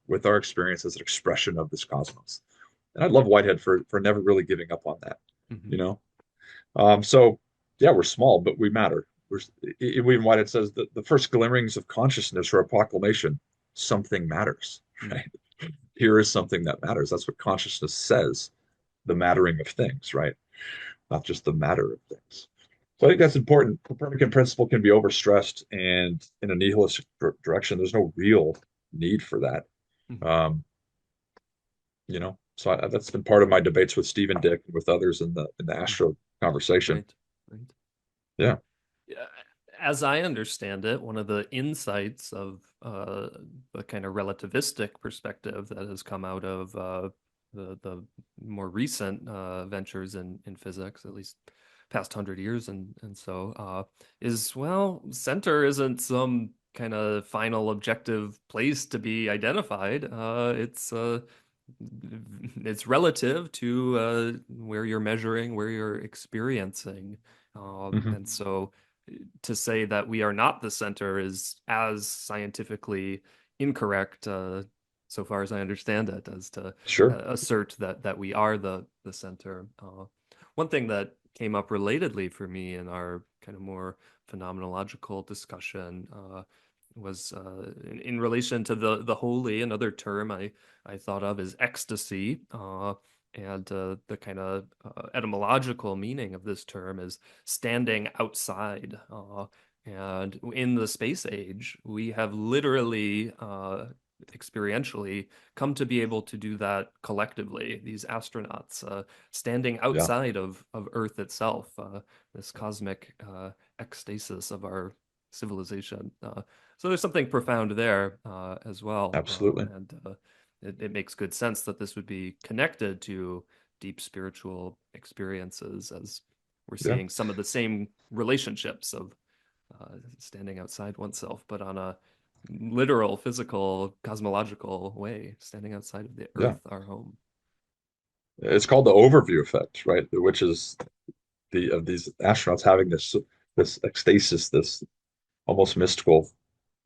with our experience as an expression of this cosmos. And I love Whitehead for never really giving up on that, Mhm. you know? So yeah, we're small, but we matter. Even Whitehead says that the first glimmerings of consciousness are a proclamation. Something matters, Mm. right? Here is something that matters. That's what consciousness says, the mattering of things, right? Not just the matter of things. So I think that's important. Copernican principle can be overstressed, and in a nihilistic direction, there's no real need for that. Mhm. Um, so that's been part of my debates with Stephen Dick and with others in the Mm. astro conversation. Right. Right. Yeah. Yeah, as I understand it, one of the insights of the kind of relativistic perspective that has come out of the more recent ventures in physics, at least past 100 years and so, is, well, center isn't some kind of final objective place to be identified. It's relative to where you're measuring, where you're experiencing. And Hmm. so to say that we are not the center is as scientifically incorrect, so far as I understand it, as to Sure. assert that we are the center. One thing that came up relatedly for me in our kind of more phenomenological discussion was in relation to the holy. Another term I thought of is ecstasy. And the kind of etymological meaning of this term is standing outside. And in the space age, we have literally, experientially, come to be able to do that collectively. These astronauts standing Yeah. outside of Earth itself, this cosmic ecstasis of our civilization. So there's something profound there as well. Absolutely. And it makes good sense that this would be connected to deep spiritual experiences, as we're Yeah. seeing some of the same relationships of standing outside oneself, but on a literal, physical, cosmological way, standing outside of the Yeah. Earth, our home. It's called the overview effect, right? Which is the of these astronauts having this ecstasis, this almost mystical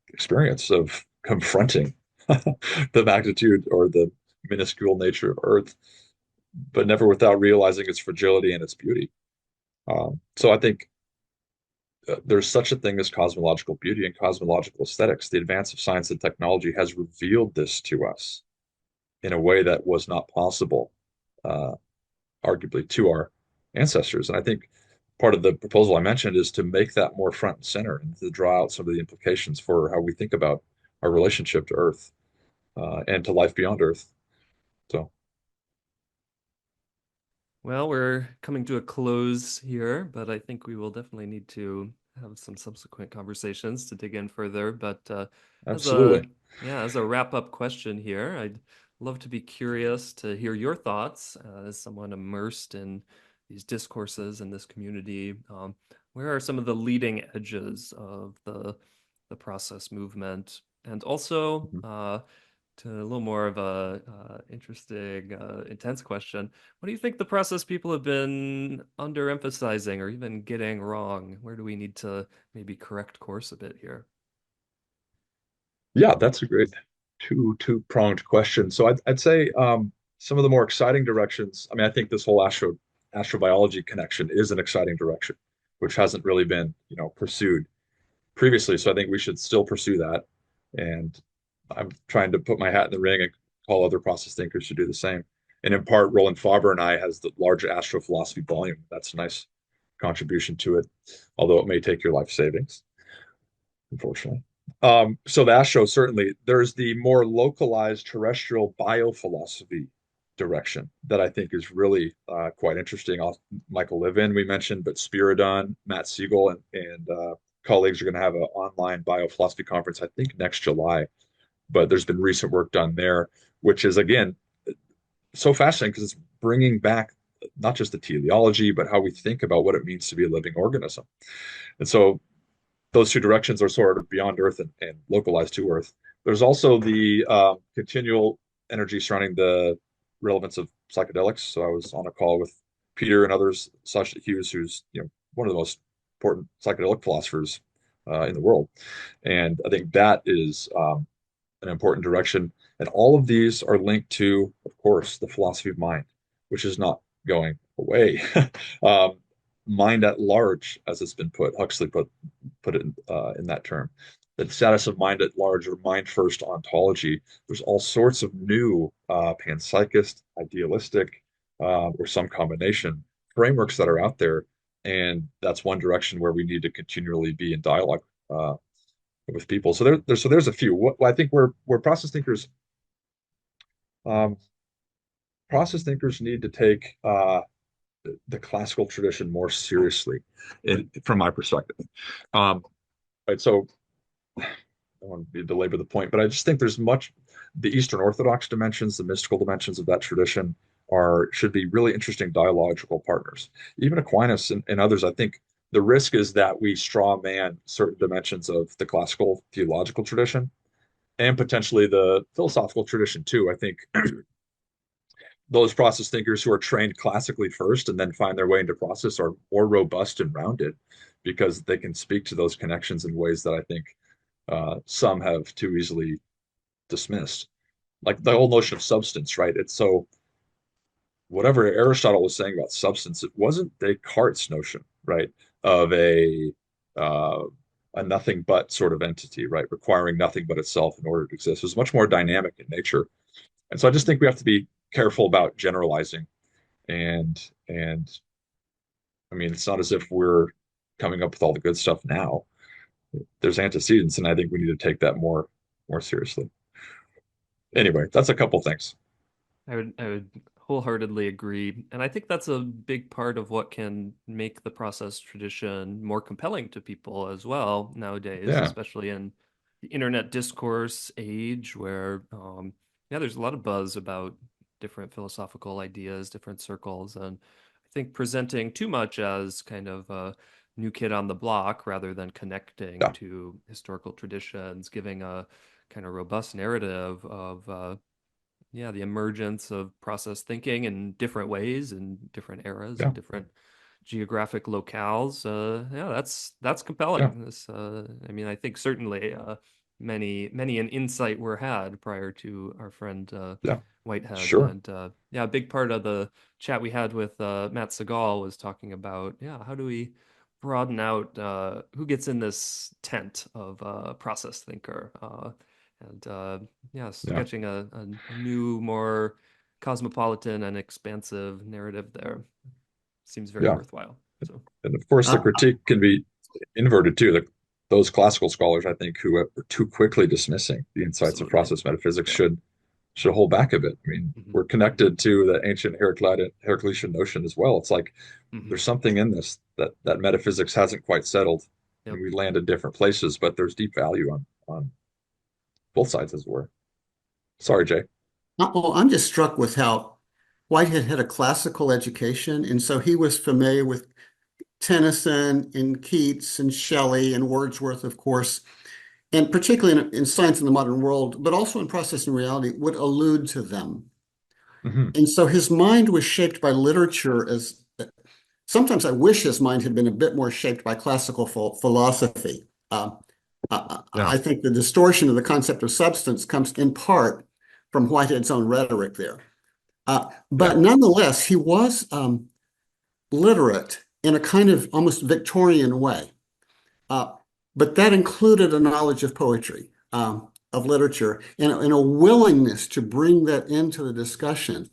experience of confronting the magnitude or the minuscule nature of Earth, but never without realizing its fragility and its beauty. So I think there's such a thing as cosmological beauty and cosmological aesthetics. The advance of science and technology has revealed this to us in a way that was not possible, uh, arguably, to our ancestors. And I think part of the proposal I mentioned is to make that more front and center and to draw out some of the implications for how we think about our relationship to Earth and to life beyond Earth. So, Well, we're coming to a close here, but I think we will definitely need to have some subsequent conversations to dig in further. But as absolutely. a yeah, as a wrap-up question here, I'd love to be curious to hear your thoughts as someone immersed in these discourses in this community. Where are some of the leading edges of the process movement, and also Mhm. to a little more of a interesting, intense question. What do you think the process people have been underemphasizing or even getting wrong? Where do we need to maybe correct course a bit here? Yeah, that's a great two-pronged question. So I'd say some of the more exciting directions. I mean, I think this whole astrobiology connection is an exciting direction, which hasn't really been, pursued previously. So I think we should still pursue that. And I'm trying to put my hat in the ring and call other process thinkers to do the same. And in part, Roland Faber and I has the large astrophilosophy volume. That's a nice contribution to it, although it may take your life savings. unfortunately. So the astro, certainly, there's the more localized terrestrial biophilosophy direction that I think is really quite interesting. Michael Levin, we mentioned, but Spiridon, Matt Siegel, and colleagues are going to have an online biophilosophy conference, I think, next July. But there's been recent work done there, which is, again, so fascinating because it's bringing back not just the teleology, but how we think about what it means to be a living organism. And so those two directions are sort of beyond Earth and localized to Earth. There's also the continual energy surrounding the relevance of psychedelics. So I was on a call with Peter and others, Sasha Hughes, who's one of the most important psychedelic philosophers in the world, and I think that is an important direction. And all of these are linked to, of course, the philosophy of mind, which is not going away. um, Mind at large, as it's been put, Huxley put it in that term. The status of mind at large, or mind first ontology. There's all sorts of new panpsychist, idealistic, or some combination frameworks that are out there, and that's one direction where we need to continually be in dialogue with people. So there's a few. What I think where um, process thinkers need to take the classical tradition more seriously, from my perspective. Um, right, so I don't want to belabor the point, but I just think there's much the Eastern Orthodox dimensions, the mystical dimensions of that tradition should be really interesting dialogical partners. Even Aquinas and others, I think the risk is that we straw man certain dimensions of the classical theological tradition and potentially the philosophical tradition too. I think those process thinkers who are trained classically first and then find their way into process are more robust and rounded because they can speak to those connections in ways that I think some have too easily dismissed. Like the whole notion of substance, right? It's so whatever Aristotle was saying about substance, it wasn't Descartes' notion, right, of uh, a nothing but sort of entity, right, requiring nothing but itself in order to exist. It was much more dynamic in nature, and so I just think we have to be careful about generalizing. And I mean, it's not as if we're coming up with all the good stuff now. There's antecedents, and I think we need to take that more seriously. Anyway, that's a couple things. I would wholeheartedly agree. And I think that's a big part of what can make the process tradition more compelling to people as well nowadays, Yeah, especially in the internet discourse age where yeah, there's a lot of buzz about different philosophical ideas, different circles, and I think presenting too much as kind of a new kid on the block rather than connecting yeah, to historical traditions, giving a kind of robust narrative of yeah, the emergence of process thinking in different ways in different eras yeah, and different geographic locales. Yeah, that's yeah, compelling. I mean, I think certainly many an insight were had prior to our friend yeah. Whitehead, Sure. and yeah, a big part of the chat we had with Matt Segal was talking about yeah, how do we broaden out who gets in this tent of process thinker. And yeah, Yeah, sketching a new, more cosmopolitan and expansive narrative there seems very yeah. worthwhile. So And of course, the Uh, critique can be inverted too. Those classical scholars, I think, who are too quickly dismissing the insights of absolutely. process metaphysics Yeah. should hold back a bit. I mean, Hmm. we're connected to the ancient Heraclitean notion as well. It's like Hmm. there's something in this that metaphysics hasn't quite settled, and Yep. we land in different places, but there's deep value on both sides, as it were. Sorry, Jay. well, I'm just struck with how Whitehead had a classical education, and so he was familiar with Tennyson and Keats and Shelley and Wordsworth, of course, and particularly in Science in the Modern World, but also in Process and Reality, would allude to them. Hmm. And so his mind was shaped by literature as sometimes I wish his mind had been a bit more shaped by classical philosophy. Yeah, I think the distortion of the concept of substance comes in part from Whitehead's own rhetoric there. yeah, But nonetheless, he was literate in a kind of almost Victorian way. Uh, but that included a knowledge of poetry, of literature, and a willingness to bring that into the discussion.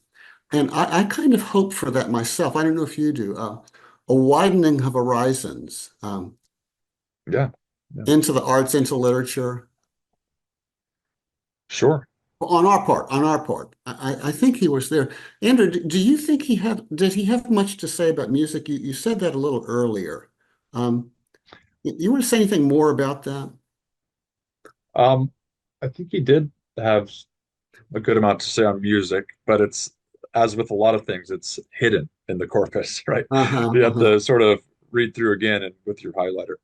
And I kind of hope for that myself. I don't know if you do. A widening of horizons. yeah. Yeah. into the arts, into literature. Sure. On our part, I think he was there. Andrew, do you think did he have much to say about music? You said that a little earlier. Um, you want to say anything more about that? Um, I think he did have a good amount to say on music, but it's, as with a lot of things, it's hidden in the corpus, right? Uh-huh, You have uh-huh. to sort of read through again and with your highlighter.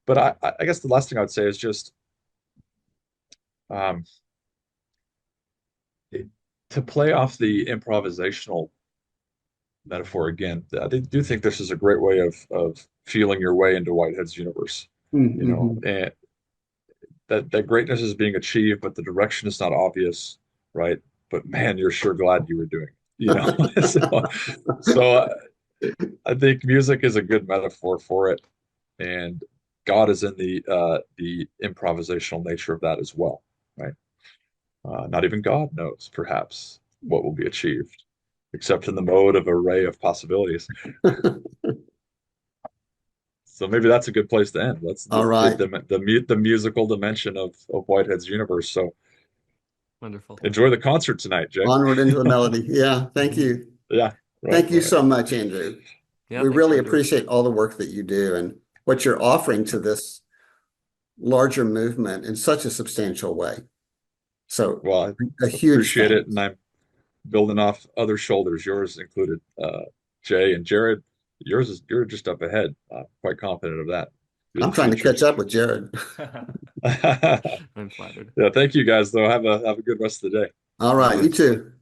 But I guess the last thing I would say is just um, it- to play off the improvisational metaphor again. I do think this is a great way of feeling your way into Whitehead's universe, Mm-hmm. and that greatness is being achieved, but the direction is not obvious, right? But man, you're sure glad you were doing it. So I think music is a good metaphor for it, and God is in the improvisational nature of that as well, right? Not even God knows, perhaps, what will be achieved, except in the mode of array of possibilities. So maybe that's a good place to end. That's All right. the musical dimension of Whitehead's universe. So Wonderful. enjoy the concert tonight, Jay. Onward into the melody. Yeah, thank you. Yeah, right, Thank you right. so much, Andrew. Yeah, We thanks, really Andrew. appreciate all the work that you do and what you're offering to this larger movement in such a substantial way. So Well, a I huge appreciate it, and thanks. I'm building off other shoulders, yours included. Jay and Jared, you're just up ahead. Quite confident of that. You're I'm the trying to future. catch up with Jared. I'm flattered. Yeah, thank you guys though. Have a good rest of the day. All You right, you too. too.